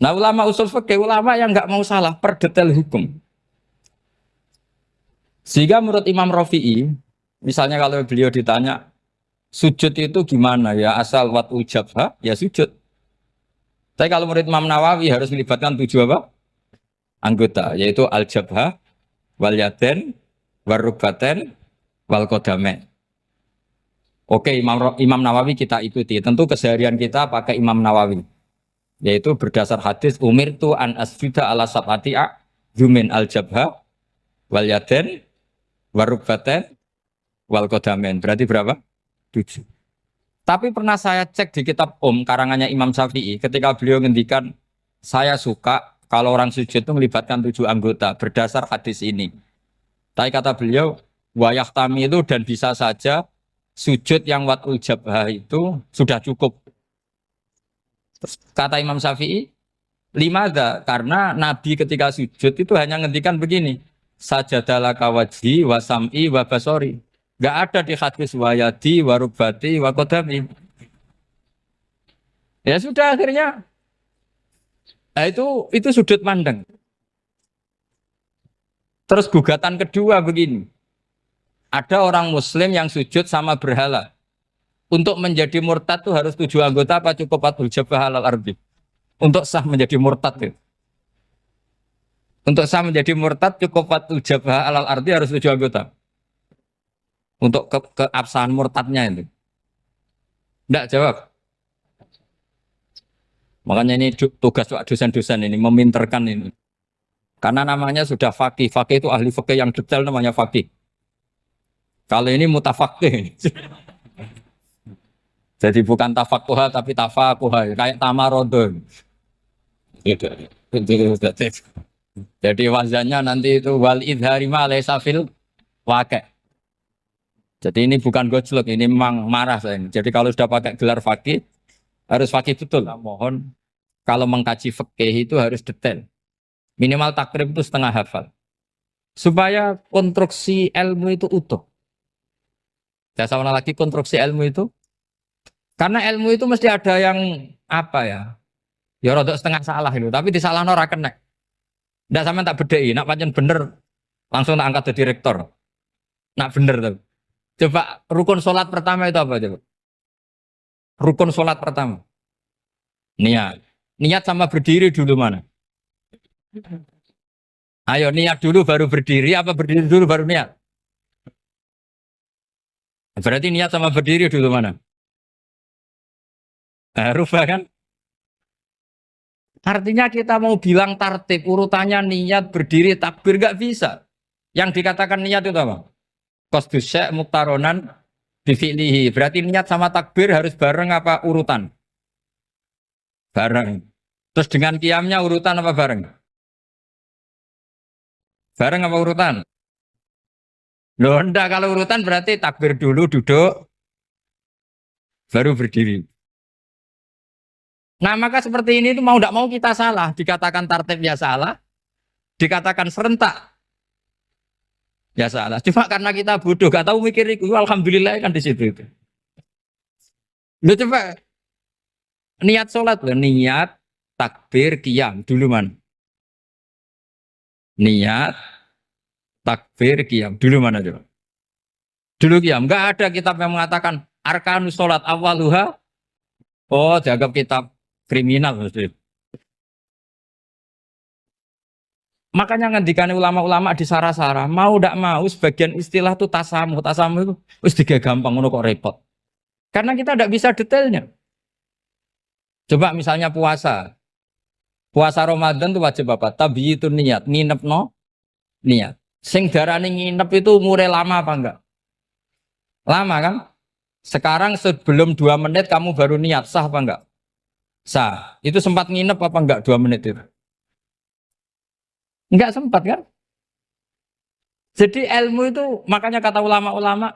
Nah ulama usul fikih, ulama yang nggak mau salah per detail hukum. Sehingga menurut Imam Rafi'i, misalnya kalau beliau ditanya, sujud itu gimana ya, asal wat ujabha, ya sujud. Tapi kalau menurut Imam Nawawi harus melibatkan 7 apa? Anggota, yaitu al-jabha, wal yaden, warubaten, wal kodamen. Oke, Imam Nawawi kita ikuti. Tentu keseharian kita pakai Imam Nawawi. Yaitu berdasar hadis umir tu an asjuda ala sab'ati yumin al-jabha, wal yaden, warubaten, wal kodamen. Berarti berapa? 7. Tapi pernah saya cek di kitab karangannya Imam Syafi'i ketika beliau ngendikan saya suka kalau orang sujud itu melibatkan 7 anggota berdasar hadis ini. Tapi kata beliau wayahtami itu dan bisa saja sujud yang watul jabhah itu sudah cukup. Terus kata Imam Syafi'i, limada karena Nabi ketika sujud itu hanya ngendikan begini, sajadalaka wajhi wasam'i wabasori. Gak ada di hadis wayadi, warubati, wakodami. Ya sudah akhirnya. Nah, itu sudut pandang. Terus gugatan kedua begini. Ada orang Muslim yang sujud sama berhala. Untuk menjadi murtad itu harus 7 anggota apa cukup atul jabah halal ardi. Untuk sah menjadi murtad itu. Untuk sah menjadi murtad cukup atul jabah halal ardi harus 7 anggota. Untuk keabsahan murtadnya itu. Tidak jawab. Makanya ini tugas dosen-dosen ini meminterkan ini. Karena namanya sudah faqih. Faqih itu ahli fikih yang detail namanya faqih. Kalau ini mutafaqih. Jadi bukan tafakuha tapi tafakuha. Kayak tamarodon. Gitu. Jadi wazannya nanti itu wal idhari ma laysa fil waqi'. Jadi ini bukan gojlok, ini memang marah saya ini. Jadi kalau sudah pakai gelar fakih, harus fakih betul. Nah, mohon kalau mengkaji fikih itu harus detail. Minimal takrib itu setengah hafal. Supaya konstruksi ilmu itu utuh. Saya sama lagi konstruksi ilmu itu. Karena ilmu itu mesti ada yang apa ya? Ya rodok setengah salah itu, tapi disalahno ora kena. Ndak sampean tak bedheki, nak pancen bener langsung tak angkat jadi rektor. Nak bener tuh. Coba rukun sholat pertama itu apa coba? Rukun sholat pertama. Niat. Niat sama berdiri dulu mana? Ayo niat dulu baru berdiri apa berdiri dulu baru niat? Berarti niat sama berdiri dulu mana? Rubah kan? Artinya kita mau bilang tartib urutannya niat berdiri takbir nggak bisa. Yang dikatakan niat itu apa? Qasdus syai' muktaronan bifi'lihi. Berarti niat sama takbir harus bareng apa urutan? Bareng. Terus dengan qiyamnya urutan apa bareng? Bareng apa urutan? Loh enggak, kalau urutan berarti takbir dulu duduk baru berdiri. Nah maka seperti ini tuh mau tidak mau kita salah. Dikatakan tartibnya salah, dikatakan serentak ya salah. Cuma karena kita bodoh, gak tahu mikir itu. Alhamdulillah kan di situ itu. Lu coba niat sholat loh, niat takbir qiyam dulu man. Niat takbir qiyam dulu mana coba? Dulu qiyam. Enggak ada kitab yang mengatakan arkanus sholat awaluha. Oh, dianggap kitab kriminal maksudnya. Makanya ngendikan ulama-ulama di sarah-sarah, mau tidak mau sebagian istilah itu tasamu, tasamu itu wis tiga gampang ngono kok repot. Karena kita tidak bisa detailnya. Coba misalnya puasa. Puasa Ramadan itu wajib apa? Tabi itu niat, nginep no niat. Sing darani nginep itu umure lama apa enggak? Lama kan? Sekarang sebelum 2 menit kamu baru niat, sah apa enggak? Sah. Itu sempat nginep apa enggak 2 menit itu? Enggak sempat kan? Jadi ilmu itu makanya kata ulama-ulama,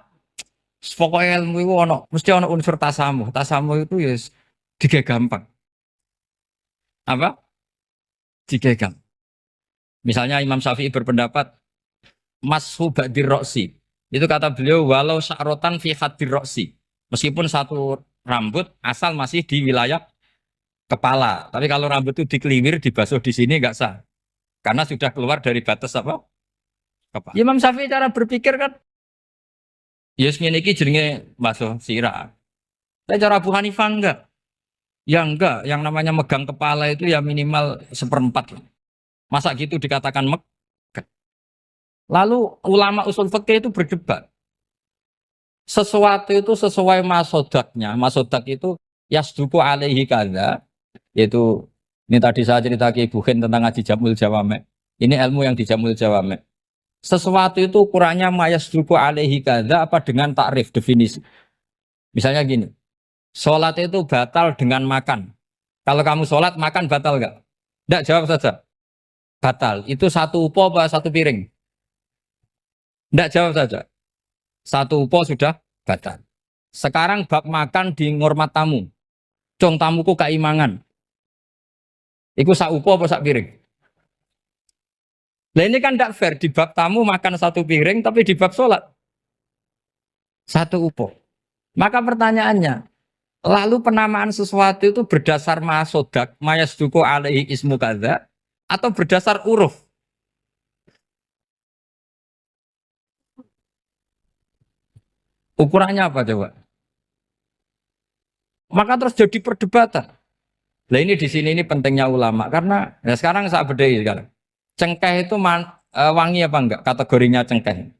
pokoknya ilmu itu ono, mesti ono unsur tasamu. Tasamu itu ya tiga gampang. Apa? Tiga gampang. Misalnya Imam Syafi'i berpendapat mashu ba'dir roksi. Itu kata beliau walau sya'rotan fi hadir roksi. Meskipun satu rambut asal masih di wilayah kepala. Tapi kalau rambut itu dikeliwir, dibasuh di sini enggak sah. Karena sudah keluar dari batas apa? Kepala. Imam Syafi'i cara berpikir kan ya ngene iki jenenge basuh sirah. Tapi cara Abu Hanifah enggak. Ya enggak, yang namanya megang kepala itu ya minimal seperempat. Masa gitu dikatakan megang. Lalu ulama usul fikih itu berdebat. Sesuatu itu sesuai masodaknya. Masodak itu yasduku alaihi kada. Yaitu ini tadi saya cerita ke Ibu Khen tentang ngaji Jamul Jawame. Ini ilmu yang di Jamul Jawame. Sesuatu itu ukurannya mayasduku alaihi kada apa dengan takrif definisi. Misalnya gini. Sholat itu batal dengan makan. Kalau kamu sholat makan batal nggak? Nggak, jawab saja. Batal. Itu satu upo apa satu piring? Nggak, jawab saja. Satu upo sudah batal. Sekarang bab makan di ngormat tamu. Cong tamuku keimangan. Iku sak upo apa sak piring? Nah ini kan tidak fair. Di bab tamu makan satu piring, tapi di bab sholat satu upo. Maka pertanyaannya, lalu penamaan sesuatu itu berdasar masodak, mayasduku alaihi ismu kadza, atau berdasar uruf? Ukurannya apa coba? Maka terus jadi perdebatan. Nah ini di sini ini pentingnya ulama karena ya sekarang saya bedai sekarang. Cengkeh itu wangi apa enggak? Kategorinya cengkeh.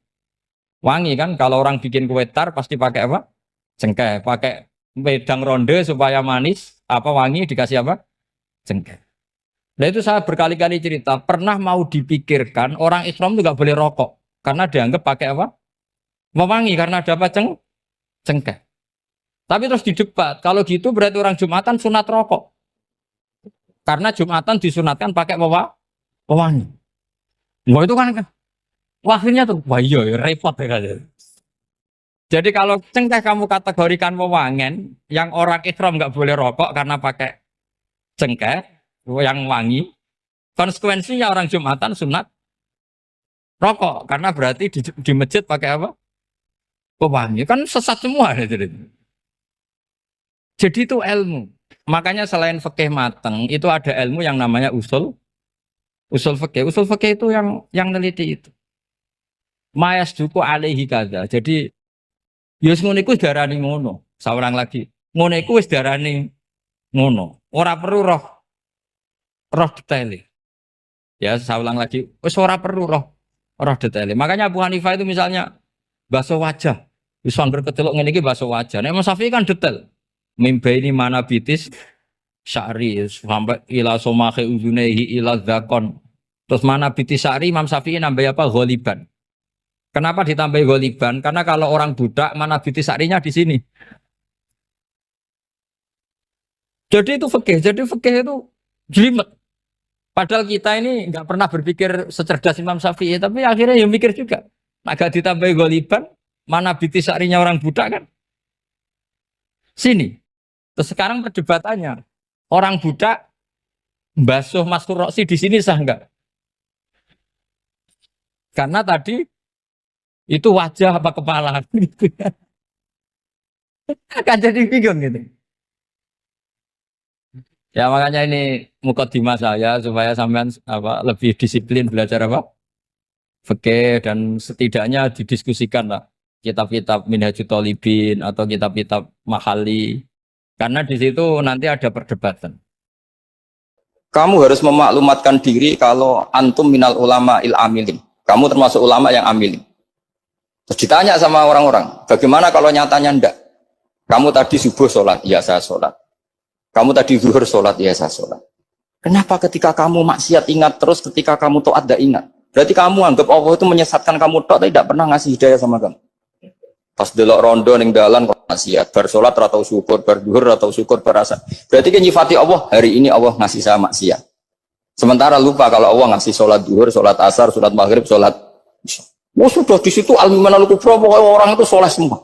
Wangi kan? Kalau orang bikin kue tar pasti pakai apa? Cengkeh. Pakai wedang ronde supaya manis. Apa wangi dikasih apa? Cengkeh. Nah itu saya berkali-kali cerita. Pernah mau dipikirkan orang Islam itu nggak boleh rokok karena dianggap pakai apa? Mewangi karena ada apa? Cengkeh. Tapi terus didebat. Kalau gitu berarti orang Jumatan sunat rokok. Karena Jumatan disunatkan pakai pewangi. Wah itu kan akhirnya tuh, wah iya ya, repot ya kan. Jadi kalau cengkeh kamu kategorikan pewangen, yang orang Islam nggak boleh rokok karena pakai cengkeh yang wangi. Konsekuensinya orang Jumatan sunat rokok karena berarti di masjid pakai apa? Pewangi. Kan sesat semua ya, jadi itu ilmu. Makanya selain fikih mateng, itu ada ilmu yang namanya usul fikih. Usul fikih itu yang neliti itu. Mayasduku alaihi kadza. Jadi yus ngono iku darani ngono. Seorang lagi. Ngono iku wis darani ngono. Ora perlu roh detail. Ya, saya ulang lagi, wis ora perlu roh detail. Makanya Abu Hanifah itu misalnya basuh wajah, wis angger kecelok ngene iki basuh wajah. Nek Imam Syafi'i kan detail. Mimba ini mana bitis sya'ri sampai ila somahe uzunehi ila zakon. Terus mana bitis sya'ri Imam Syafi'i nambah apa? Ghaliban. Kenapa ditambahi ghaliban? Karena kalau orang budak mana bitis sya'rinya di sini. Jadi itu fikih. Jadi fikih itu jelimet. Padahal kita ini nggak pernah berpikir secerdas Imam Syafi'i, tapi akhirnya ya mikir juga. Agak ditambahi ghaliban, mana bitis sya'rinya orang budak kan? Sini. Terus sekarang perdebatannya, orang budak basuh Mastur Roksi di sini sah enggak? Karena tadi itu wajah apa kepala gitu. Kan jadi bingung gitu. Ya makanya ini mukadimah saya supaya sampean apa lebih disiplin belajar apa? Fikih dan setidaknya didiskusikan lah kitab-kitab Minhajul Thalibin atau kitab-kitab Mahali. Karena di situ nanti ada perdebatan. Kamu harus memaklumatkan diri kalau antum minal ulama il amilin. Kamu termasuk ulama yang amilin. Terus ditanya sama orang-orang, bagaimana kalau nyatanya ndak? Kamu tadi subuh sholat, ya saya sholat. Kamu tadi zuhur sholat, ya saya sholat. Kenapa ketika kamu maksiat ingat terus, ketika kamu taat tidak ingat? Berarti kamu anggap Allah itu menyesatkan kamu tok, tapi tidak pernah ngasih hidayah sama kamu. Pas delok rondo ning dalan kok maksiat, bar sholat atau syukur, bar zuhur atau syukur berasa. Berarti kan nyifati Allah, hari ini Allah ngasih saya maksiat. Sementara lupa kalau Allah ngasih sholat zuhur, sholat asar, sholat maghrib, sholat. Oh sudah di situ al-imanul kubra, pokoknya orang itu soleh semua.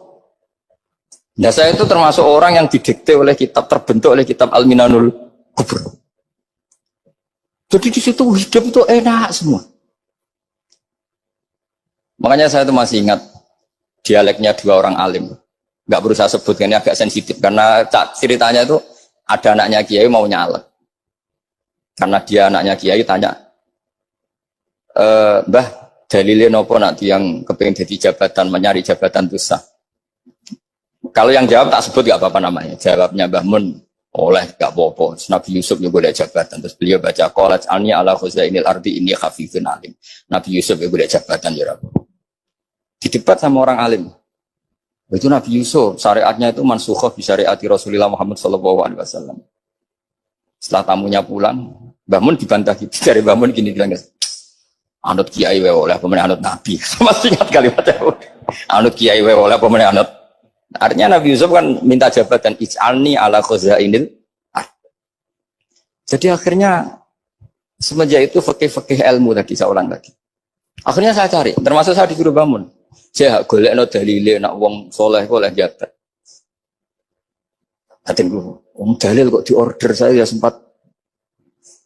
Nah saya itu termasuk orang yang didikte oleh kitab, terbentuk oleh kitab Al-Minanul Kubra. Jadi di situ hidup itu enak semua. Makanya saya itu masih ingat dialeknya dua orang alim. Nggak berusaha sebut, ini agak sensitif karena ceritanya itu ada anaknya kiai mau nyalek. Karena dia anaknya kiai tanya, Mbah dalilnya nopo nanti yang kepengen jadi jabatan, mencari jabatan itu sah. Kalau yang jawab tak sebut gak apa-apa namanya. Jawabnya Mbah Mun oleh gak apa-apa. Nabi Yusuf juga boleh jabatan. Terus beliau baca qalat alni ala khuzainil ardi inni khafifun alim. Nabi Yusuf juga boleh jabatan ya Rabb. Didebat sama orang alim. Itu Nabi Yusuf syariatnya itu mansukhah bi syariati Rasulullah Muhammad sallallahu alaihi wasallam. Setelah tamunya pulang, Mbah Mun dibantah gitu. Dari Mbah Mun gini bilang, anut kiai wae oleh pemenang anut nabi. Masih ingat kalimatnya. Anut kiai wae oleh pemenang anut. Artinya Nabi Yusuf kan minta jabatan ij'alni ala khuzainil ard. Jadi akhirnya semenjak itu fikih-fikih ilmu tadi saya ulang lagi. Akhirnya saya cari, termasuk saya disuruh bangun. Saya golekno dalile nak wong soleh oleh jabat. Hatin dulu, wong dalil kok diorder saya ya sempat.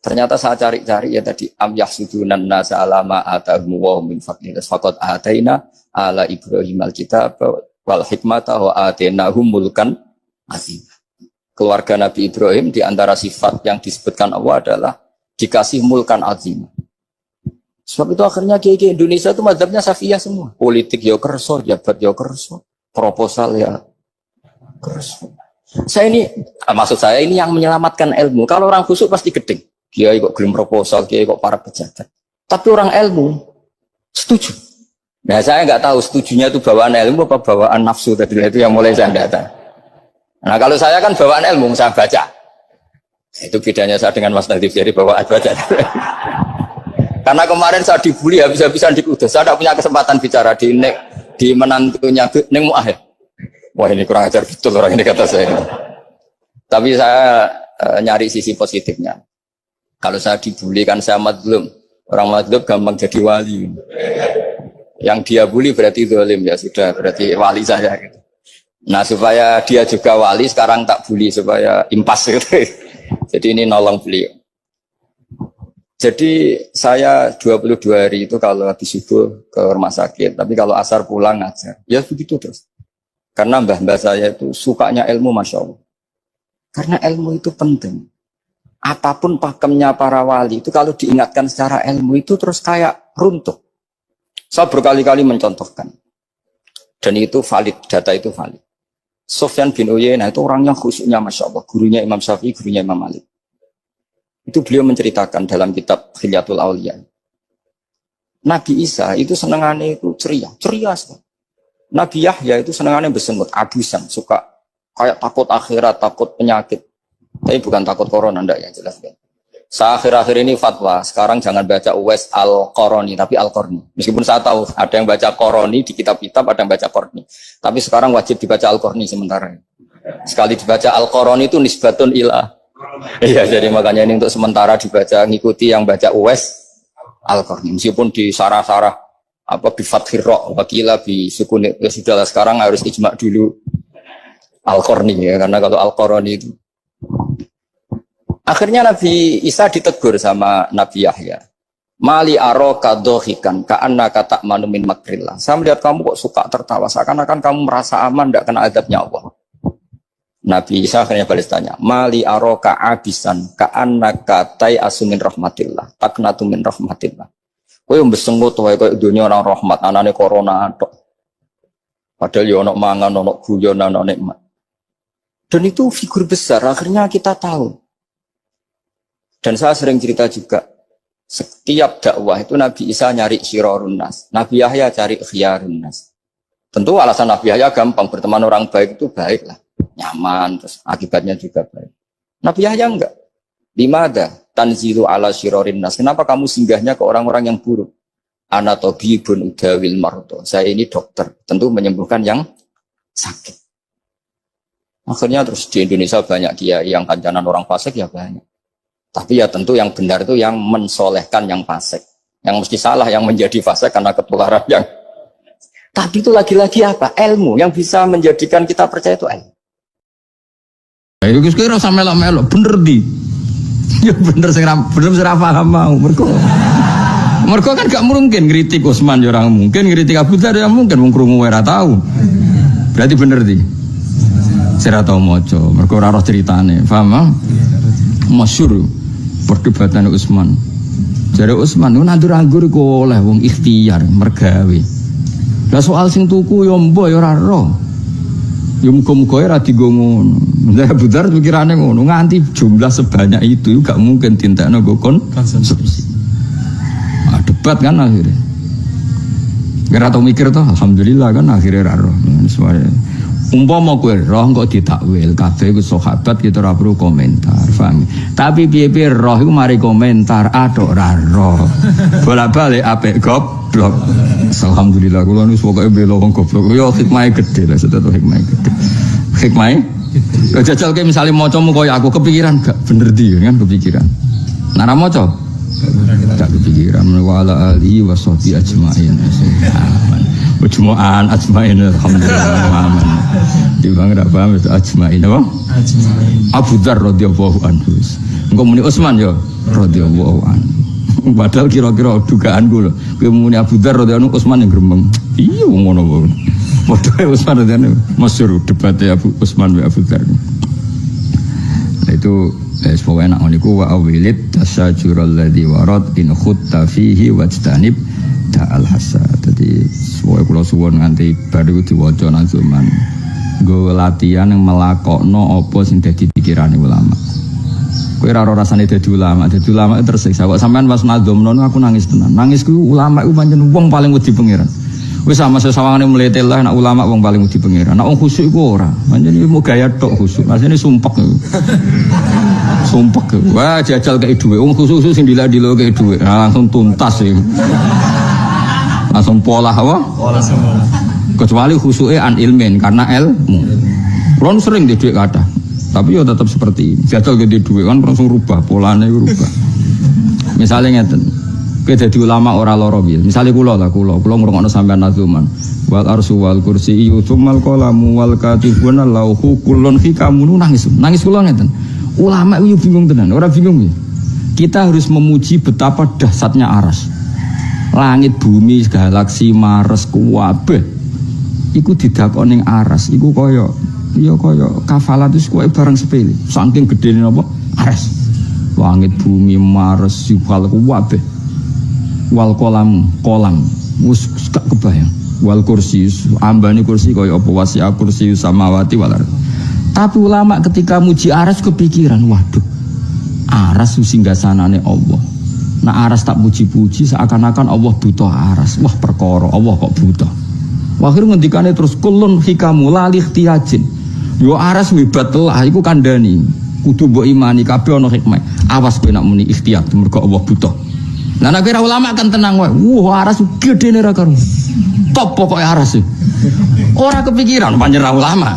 Ternyata saya cari-cari ya tadi am yahsudunan nasa alama atahum wa min fadlillah faqad ataina ala Ibrahim alkitab wal hikmata wa atainahum mulkan azim. Keluarga Nabi Ibrahim di antara sifat yang disebutkan Allah adalah dikasih mulkan azim. Sebab itu akhirnya kiai Indonesia itu mazhabnya Syafi'iyah semua. Politik ya kerso, jabat ya kerso, proposal ya kerso. Saya ini, maksud saya ini yang menyelamatkan ilmu. Kalau orang khusyuk pasti gedeng. Kiai kok gelem proposal, kiai kok para pejabat. Tapi orang ilmu setuju. Nah saya nggak tahu setujunya itu bawaan ilmu apa bawaan nafsu tadi itu yang mulai saya data. Nah kalau saya kan bawaan ilmu saya baca. Itu bedanya saya dengan Mas Nadif jadi bawaan baca. Karena kemarin saya dibully habis-habisan di Kudus. Saya tidak punya kesempatan bicara di menantunya Neng Mu'ahid. Wah ini kurang ajar betul orang ini kata saya. Tapi saya nyari sisi positifnya. Kalau saya dibully kan saya madlum. Orang madlum gampang jadi wali. Yang dia bully berarti zalim ya sudah berarti wali saya gitu. Nah supaya dia juga wali sekarang tak bully supaya impas gitu. Jadi ini nolong beliau. Jadi saya 22 hari itu kalau habis subuh ke rumah sakit, tapi kalau asar pulang ngajar. Ya begitu terus. Karena mbah-mbah saya itu sukanya ilmu Masya Allah. Karena ilmu itu penting. Apapun pakemnya para wali itu kalau diingatkan secara ilmu itu terus kayak runtuh. Saya berkali-kali mencontohkan. Dan itu valid, data itu valid. Sufyan bin Uyainah itu orangnya khusyuknya Masya Allah, gurunya Imam Syafi'i, gurunya Imam Malik. Itu beliau menceritakan dalam kitab Hilyatul Auliya. Nabi Isa itu senengannya itu ceria sekali. Nabi Yahya itu senengannya bersengut, abusan, suka kayak takut akhirat, takut penyakit. Tapi bukan takut corona, enggak ya jelas kan. Akhir-akhir ini fatwa, sekarang jangan baca Uwais Al-Qarani, tapi Al-Qarni. Meskipun saya tahu ada yang baca Qarani di kitab-kitab, ada yang baca Qarni. Tapi sekarang wajib dibaca Al-Qarni sementara. Sekali dibaca Al-Qarani itu nisbatun ilah. Iya, jadi makanya ini untuk sementara dibaca, ngikuti yang baca Uwais Al-Qarni. Meskipun di sarah-sarah, apa bifathir ra' wakila bisukun, ya sudahlah sekarang harus ijma' dulu Al-Qarni ya, karena kalau Al-Qarani itu. Akhirnya Nabi Isa ditegur sama Nabi Yahya. Mali aroka dohikan ka'anna kata manumin makrillah. Saya melihat kamu kok suka tertawa, seakan-akan kamu merasa aman, tidak kena azabnya Allah. Nabi Isa akhirnya balas tanya, Mali aroka abisan ka'anna katai asumin rahmatillah, taknatu min rahmatillah. Kowe mbesengut wae koyo dunia orang rahmat, anane corona tok. Padahal ya ono mangan, ono guyon, ono nikmat. Dan itu figur besar, akhirnya kita tahu. Dan saya sering cerita juga, setiap dakwah itu Nabi Isa nyari syirarun nas, Nabi Yahya cari khiyarun nas. Tentu alasan Nabi Yahya gampang, berteman orang baik itu baik lah, nyaman, terus akibatnya juga baik. Nabi Yahya enggak. Limada tanzilu ala syirarin nas. Kenapa kamu singgahnya ke orang-orang yang buruk? Ana tabibun udawil mardo. Saya ini dokter, tentu menyembuhkan yang sakit. Akhirnya terus di Indonesia banyak kiai yang kancanan orang fasik ya banyak. Tapi ya tentu yang benar itu yang mensolehkan yang fasik. Yang mesti salah yang menjadi fasik karena ketularan yang. Tapi itu lagi-lagi apa? Ilmu yang bisa menjadikan kita percaya itu ilmu. Ya itu kira sama melok bener di. Ya bener belum serah paham mau. Mergo kan gak mungkin kritik Utsman ya orang mungkin, kritik Abu Dzar ya mungkin wong krungu ora tahu. Berarti bener di. Sira tau maca, mergo ora roh ceritane. Paham? Masyhur perdebatan Utsman. Jare Utsman ku nandur anggur iku oleh wong ikhtiar mergawe. Lah soal sing tuku ya mbok ya ora roh. Ya muga-muga ora dienggo ngono. Lah Abu Dzar pikirane ngono, nganti jumlah sebanyak itu gak mungkin tintakno nggo konsumsi. Debat kan akhirnya. Kira tau mikir toh, alhamdulillah kan akhirnya ora roh. Umpama kowe roh kok ditakwil, kabeh iku sahabat kita ora perlu komentar, paham. Tapi piye-piye roh iku mari komentar, atok ora roh. Bolak-balik apik goblok. Alhamdulillah kula wis pokoke bela wong goblok. Yo hikmahe gede lah, setelah hikmahe gede. Hikmahe jajal ke misalnya macamu koyo aku kepikiran gak bener di kan kepikiran. Nah ra maca gak kepikiran wala ali wa sahbi ajmain. Ujmu'an ajmain alhamdulillah aman. Di bang ra paham itu ajmain apa? Ajmain. Abu Dzar radhiyallahu anhu. Engko muni Utsman ya radhiyallahu anhu. Padahal kira-kira dugaanku lho. Kowe muni Abu Dzar radhiyallahu anhu Utsman yang gremeng. Iya ngono wae. Padahal Utsman radhiyallahu anhu masyhur debatnya Abu Utsman wa Abu Dzar. Nah itu pokoknya nak niku wa awilid tasyajurul ladzi warad in khutta fihi wajtanib ta'al hasad. Jadi sesuai kula suwun nganti baru diwaca nazuman nggo latihan yang melakokno apa sing dadi pikirane ulama. Kowe ora rasane dadi ulama itu tersiksa. Kok sampean pas nazumno aku nangis tenan. Nangis ku ulama iku pancen wong paling wedi pangeran. Wis sama sesawangane mletelah nak ulama wong paling wedi pangeran. Nak wong khusyuk iku ora. Pancen mau gaya tok khusyuk. Rasane sumpek. Sumpek. Wah jajal kei dhuwit. Wong khusyuk sing dila-dilo kei dhuwit. Langsung tuntas iki. Langsung pola apa? Pola semua. Kecuali khusyuke an ilmin karena ilmu. Kulon sering di dhuwit kathah. Tapi ya tetap seperti ini. Jajal gede dhuwit kan langsung rubah polane rubah. Misalnya ngeten. Kowe dadi ulama ora lara piye. Misale kula ngrungokno sampean nazuman. Wal arsyu wal kursiyyu tsummal qalamu wal katibuna lauhu kullun fi kamun nangis. Nangis kula ngeten. Ulama itu bingung tenan, ora bingung ya. Kita harus memuji betapa dahsyatnya aras. Langit bumi galaksi Mars kuwabe. Iku didakoni ning aras, iku kaya kafalat itu koyo barang sepele. Saking gedene napa? Aras. Langit bumi Mars jual kuwabe. Wal kolam wis gak kebayang. wal kursi ambane kursi kaya apa wasi'a kursi samawati wal ardh. Tapi ulama ketika muji aras kepikiran, waduh, aras singgasanane Allah. Nah aras tak puji-puji seakan-akan Allah butuh aras. Wah perkara Allah kok butuh. Akhir ngendikane terus kulun hikamu lalih tiajin. Yo aras wibat lah iku kandhani. Kudu mbok imani kabeh ana hikmah. Awas kowe nak muni ikhtiyat mergo Allah butuh. Lah nek kira ulama kan tenang wae. Wah aras gedene ra karo. Top pokoke aras. Ora kepikiran panjenengan ulama.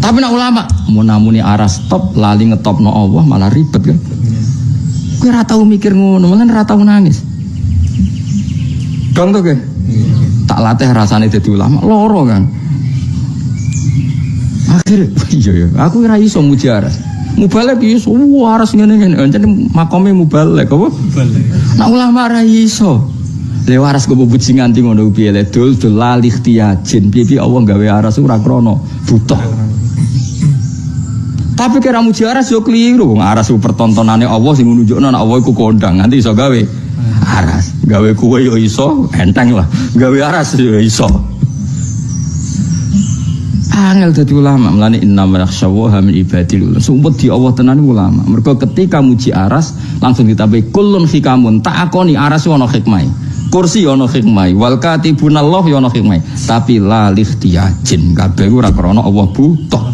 Tapi nak ulama munamuni aras top lali ngetopno Allah malah ribet kan. Kowe ora tau mikir ngono, malah ora tau nangis. Dong to kowe. Tak latih rasane dadi ulama, loro kan. Akhirnya, iya aku ora iso muji aras. Mubalek iso, aras ngene-ngene, jane makome mubalek apa? Mubalek. Nak ulama ora iso. Le waras kok puji nganti ngono piye le dul lali ikhtiajin. Piye Allah gawe aras ora krana butuh. Tapi kira muji aras yo keliru. Aras ku pertontonane Allah sing nunjukno nek Allah iku kondang, nanti iso gawe aras. Gawe kuwe yo iso, enteng lah. Gawe aras yo iso. Angel dadi ulama, mlane innamal yakhshawa min ibadil ulama. Sumpet di Allah tenan ulama. Mergo ketika muji aras langsung ditambahi kullun hikamun. Tak akoni aras ono hikmah. Kursi ono hikmah, wal katibunallah ono hikmah. Tapi la likhtiyajin, kabeh ora krana Allah butuh.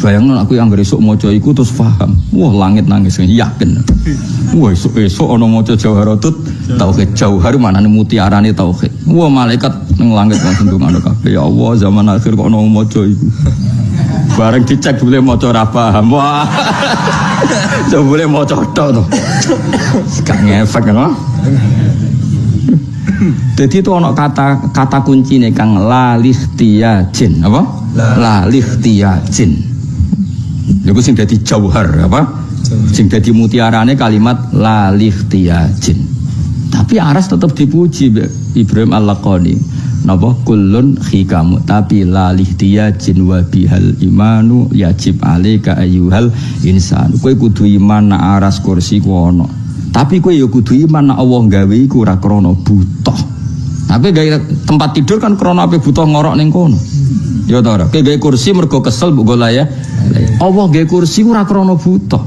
Bayangno aku yang besok maca iku terus paham. Wah, langit nangis yakin. Wah, esuk ana maca Jawharatut tauhid jauhar manane mutiarane tauhid. Wah, malaikat ning langit langsung ndongano kabeh. Ya Allah, zaman akhir kok ana maca iku. Bareng dicek boleh maca ora paham. Wah. Coba boleh maca tok to. Gak ngefek kan. Jadi itu ana kata kuncine kang lalihtiajin, apa? Lalihtiajin. Lha sing dadi jauhar apa? Sing dadi mutiarane kalimat lalihtiajin. Tapi aras tetap dipuji Ibrahim Al-Laqani. Napa kullun hikamu tapi lalihtiajin wa bihal imanu yajib alaika ayyuhal insan. Kowe kudu iman nak aras kursi ku ono. Tapi kowe ya kudu iman nak Allah gawe iku ora krana butuh. Tapi gawe tempat tidur kan krana ape butuh ngorok ning kono. Ya ta ora. Kowe gawe kursi mergo kesel mbok golaya. Allah gawe kursi ora krana butuh.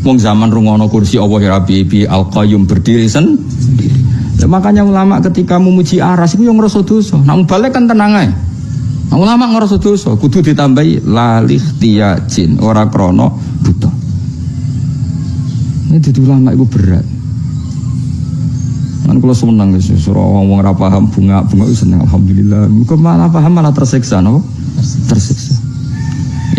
Wong zaman rungono kursi Allah ya Rabbi Al-Qayyum berdiri sendiri. Makanya ulama ketika memuji aras itu yang ngerasa dosa. Nah balik kan tenang aja. Nah ulama ngerasa dosa, kudu ditambahi lalih tiyajin ora krono buta. Ini jadi ulama itu berat. Kan kalau senang guys, suruh ngomong ora paham bunga itu senang alhamdulillah. Kok malah paham malah tersiksa, no? Tersiksa.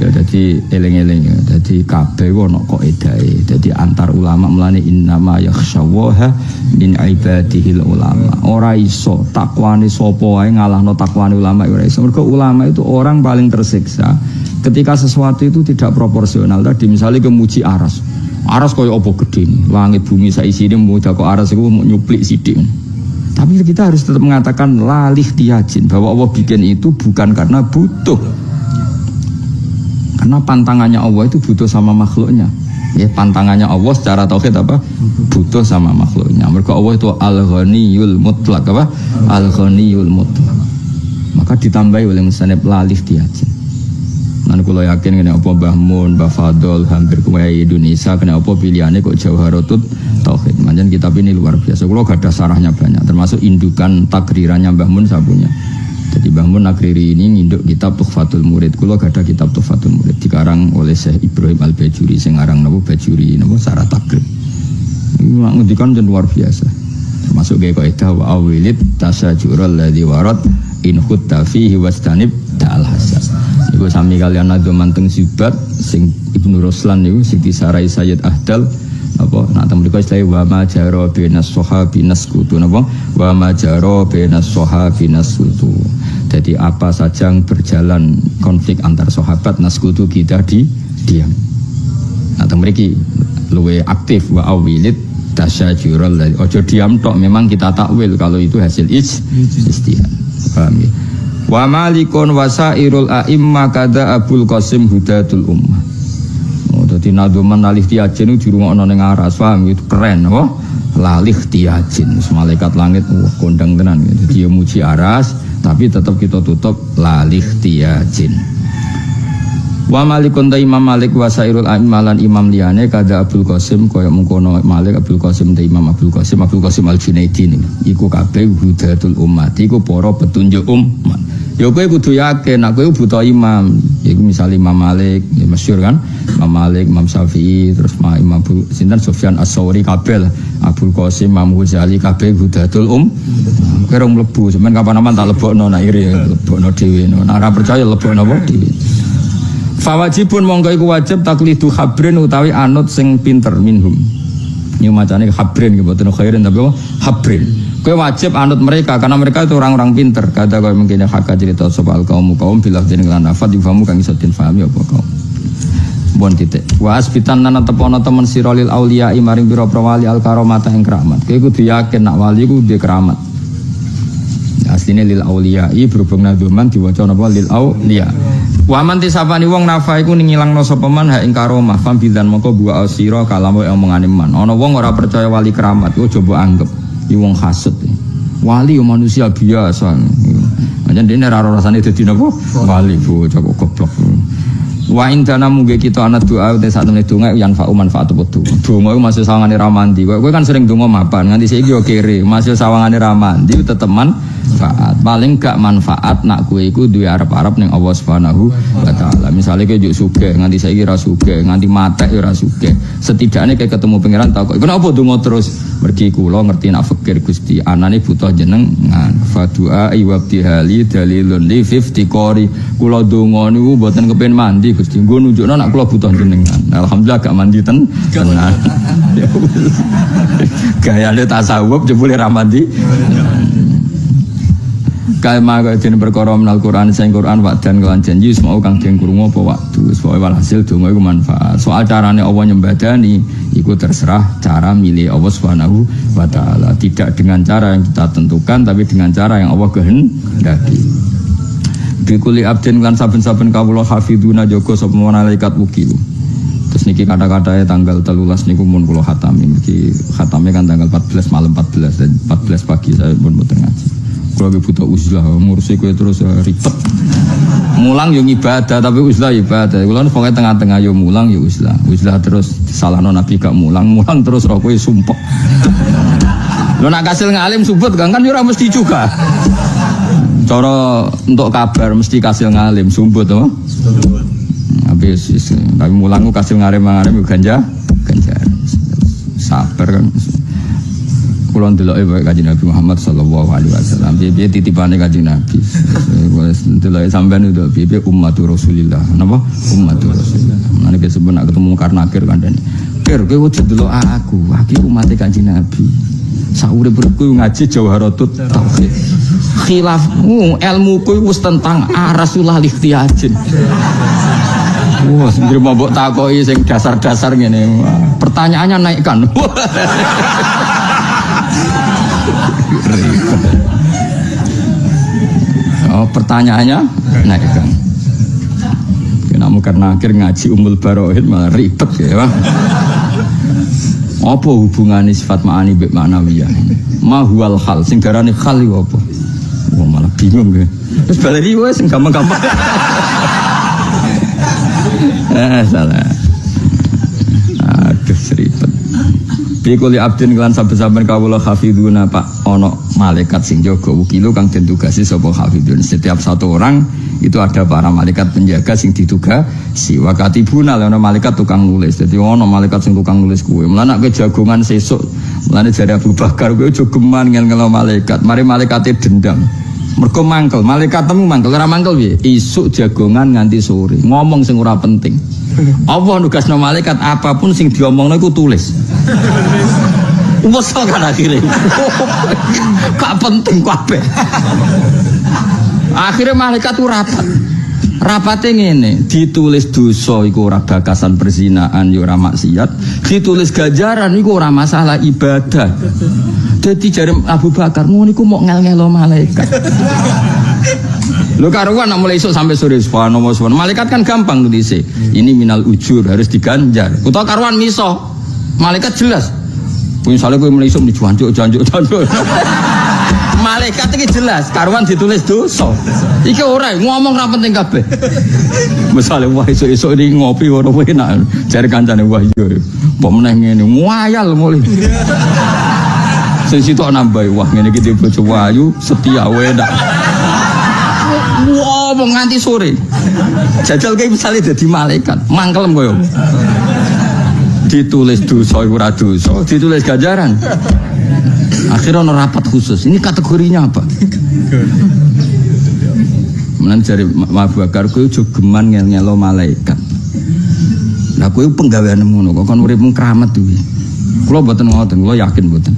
Ya jadi eling-eling ya. Jadi kabeh ono kok edae. Jadi antar ulama melane innama yakhshawaha min ibadihil ulama. Ora iso takwane sapa wae ngalahno takwane ulama ora iso. Mergo ulama itu orang paling tersiksa ketika sesuatu itu tidak proporsional. Tadi misalnya kemuji aras. Aras koyo apa gede nih. Langit bumi saisine muja kok aras iku nyuplik sithik. Tapi kita harus tetap mengatakan lalih tiyajin bahwa Allah bikin itu bukan karena butuh. Karena pantangannya Allah itu butuh sama makhluknya. Ya, pantangannya Allah secara tauhid apa? Butuh sama makhluknya. Mergo Allah itu al-ghaniyul mutlaq apa? Al-ghaniyul mutlaq. Maka ditambahi oleh musannif lalih tiyajin. Nan kula yakin kene apa Mbah Mun, Mbah Fadol, hampir kuwi Indonesia kene apa pilihane kok Jawharatut Tauhid. Manjen kitab ini luar biasa. Kula gadah sarahnya banyak, termasuk indukan takrirannya Mbah Mun sapunya. Jadi Mbah Mun akhiri ini nginduk kitab Tuhfatul Murid. Kula gadah kitab Tuhfatul Murid dikarang oleh Syekh Ibrahim Al-Bajuri sing aran napa Bajuri napa Sarah Takrib. Ini ngendikan luar biasa. Termasuk gawe kaidah wa awilid tasajurul ladzi warad in khutta fihi wastanib ta'al hasan. Iku sami kalian ado manteng sibat sing Ibnu Ruslan niku sing disarai Sayyid Ahdal apa nak teng mriku istilah wa majara binas sahabi naskutu napa wa majara binas sahabi naskutu. Jadi apa saja yang berjalan konflik antar sahabat naskutu kita diam. Nah teng mriki luwe aktif wa awilid tasyajurul ojo diam tok, memang kita takwil kalau itu hasil ijtihad. Paham ya? Wa malikun wasairul a'imma kada Abul Qasim hudatul ummah. Oh, dadi nadzuman lalih tiajin itu dirungokno ning aras, paham itu keren apa? Lalih tiajin, malaikat langit kondang tenan gitu. Dia muji aras tapi tetap kita tutup lalih tiajin. Wa malikun ta Imam Malik wa sairul a'immalan imam liyane kada Abdul Qasim kaya mengkono Malik Abdul Qasim ta Imam Abdul Qasim Al-Junaidi iku kabeh hudatul umat iku para petunjuk umat. Ya kowe kudu yakin nek kowe buta imam, iku misal Imam Malik, ya masyhur kan? Imam Malik, Imam Syafi'i, terus Imam sinten Sufyan Ats-Tsauri kabeh, Abdul Qasim, Imam Ghazali kabeh hudatul kowe ora mlebu, sampean kapan-kapan tak lebokno nek iri lebokno dhewe. Nek ora percaya lebokno apa dhewe. Fawajibun mongko iku wajib taklidu habrin utawi anut sing pinter minhum. Ini macane habrin nggih mboten khairin tapi apa? Habrin. Kowe wajib anut mereka karena mereka itu orang-orang pinter. Kata kowe mungkin hak cerita soal kaum bila jeneng lan nafat difamu kang iso den pahami apa kaum. Bon titik. Wa asbitan nana tepono temen siralil auliya maring pira-pira wali al karamata ing keramat. Kowe kudu yakin nak wali ku duwe keramat. Asline lil auliya berhubung nadzuman diwaca napa lil auliya. Wa man tisapani wong nafa iku ning ngilangno sapa man ha ing karomah fam bidan mongko buah asira kalamu omongane man. Ana wong ora percaya wali keramat iku coba anggap iki wong hasud. Wali yo manusia biasa. Pancen dene ora rasane dadi napa? Wali bocah kok goblok. Wa indana muge kita ana doa te sak temene donga yang fa manfaat apa donga. Donga iku masih sawangane ra mandi. Kowe kan sering donga mapan nganti saiki yo kere, masih sawangane ra mandi tetep manfaat. Paling gak manfaat nak kowe iku duwe arep-arep ning Allah Subhanahu wa taala. Misale kowe njuk sugih nganti saiki ra sugih, nganti matek yo ra sugih. Setidaknya kayak ketemu pangeran takok, "Kenapa donga terus?" Mergi kula ngerti nak fikir Gusti, anane butuh jenengan. Fa du'a iwabtihali dalilun li fiftiqori. Kula donga niku mboten kepen mandi Gusti, nggo nunjukno nak kula butuh jenengan. Alhamdulillah gak mandi tenan. Gayane tasawuf jebule ra mandi. Kalma kaya dene perkara menal Quran sing Quran wa'dan kelan janji semau kang den krungu apa waktu pokoke walhasil donga iku manfaat. Soal carane Allah nyembadani iku terserah cara milih Allah Subhanahu wa taala, tidak dengan cara yang kita tentukan tapi dengan cara yang Allah kehendaki. Bikuli abdin lan saben-saben kawula hafiduna jaga sapa malaikat wukil. Terus niki kata-katanya tanggal 13 niku mun kula khatami iki khatame kan tanggal 14 malam 14 dan 14 pagi saya pun mboten ngaji. Kalau butuh uzlah, ngurusi kue terus ribet. Mulang yang ibadah, tapi uzlah ibadah. Kalau pokoknya tengah-tengah yo mulang yo uzlah. Uzlah terus salah nabi gak mulang terus roh kue sumpek. Lo nak kasil ngalim subut kan ora mesti juga. Cara untuk kabar mesti kasil ngalim sumbut toh. Habis tapi mulang ku kasil ngalim ganja. Sabar kan. Kula ndeloke Kanjeng Nabi Muhammad sallallahu alaihi wasallam. Piye titipane Kanjeng Nabi. Wes ndeloke sampean udah piye ummatur Rasulillah. Napa? Ummatur Rasulillah. Mane kesebut nak ketemu Karnakir kandhane. Kir kowe ojo ndelok aku umate Kanjeng Nabi. Saurip-uripku ngaji Jawharatut Tauhid. Khilafmu ilmuku wis tentang Rasulullah ikhtiajin. Wah, sendiri mau mbok takoki sing dasar-dasar ngene. Pertanyaannya naikkan. Oh, pertanyaannya naikkan. Kenapa karena akhir ngaji Ummul Barohid malah ribet ya. Apa hubungannya sifat ma'ani mbek ma'nawiyah? Ma huwal hal sing darane hal iku apa? Wah malah bingung ya. Terus baleni wis sing gampang-gampang. Salah. Aduh ribet. Bikuli abdin kelan saben-saben kawula hafiduna Pak ono malaikat sing jaga wukilu kang den tugasi sapa hafidun. Setiap satu orang itu ada para malaikat penjaga sing ditugasi. Wa katibuna ana malaikat tukang nulis. Dadi ono malaikat sing tukang nulis kuwe. Mulane nek jagongan sesuk, mulane jare Abu Bakar kowe aja geman ngel-ngelo malaikat. Mari malaikate dendam. Mergo mangkel, malaikat temu mangkel, ora mangkel piye? Isuk jagongan nganti sore, ngomong sing ora penting. Allah nugasno malaikat apapun sing diomongno iku tulis. Wes kan akhire. Gak penting kabeh. Akhire malaikat ku rapat. Rapate ngene, ditulis dosa iku ora bakasan perzinaan ya ora maksiat, ditulis ganjaran iku ora masalah ibadah. Dadi jare Abu Bakar ngono iku mok ngel-ngelo malaikat. Lo karuan nak mulai esok sampai sore subhanallah subhanallah. Malaikat kan gampang tuh dice. Ini minal ujur harus diganjar. Kutau karuan miso. Malaikat jelas. Misalnya gue mulai esok dicuancuk. Malaikat ini jelas. Karuan ditulis dosa. Iki ora ngomong ra penting kabeh. Misalnya wah esok ini ngopi ora enak. Cari kancane wah yo. Mbok meneh ngene ngayal mulai. Sing sitok nambah wah ngene iki bojo wayu setia wedak. Wah, mau nganti sore. Jajal kayak misalnya jadi malaikat, mangkelem koyo. Ditulis dosa iku ora dosa, ditulis ganjaran. Akhirnya ono rapat khusus. Ini kategorinya apa? Menan jare Abu Bakar kowe aja geman ngel-ngelo malaikat. Lah kowe penggaweane ngono kok kon urip mung keramat kuwi. Kula mboten ngoten, kula yakin mboten.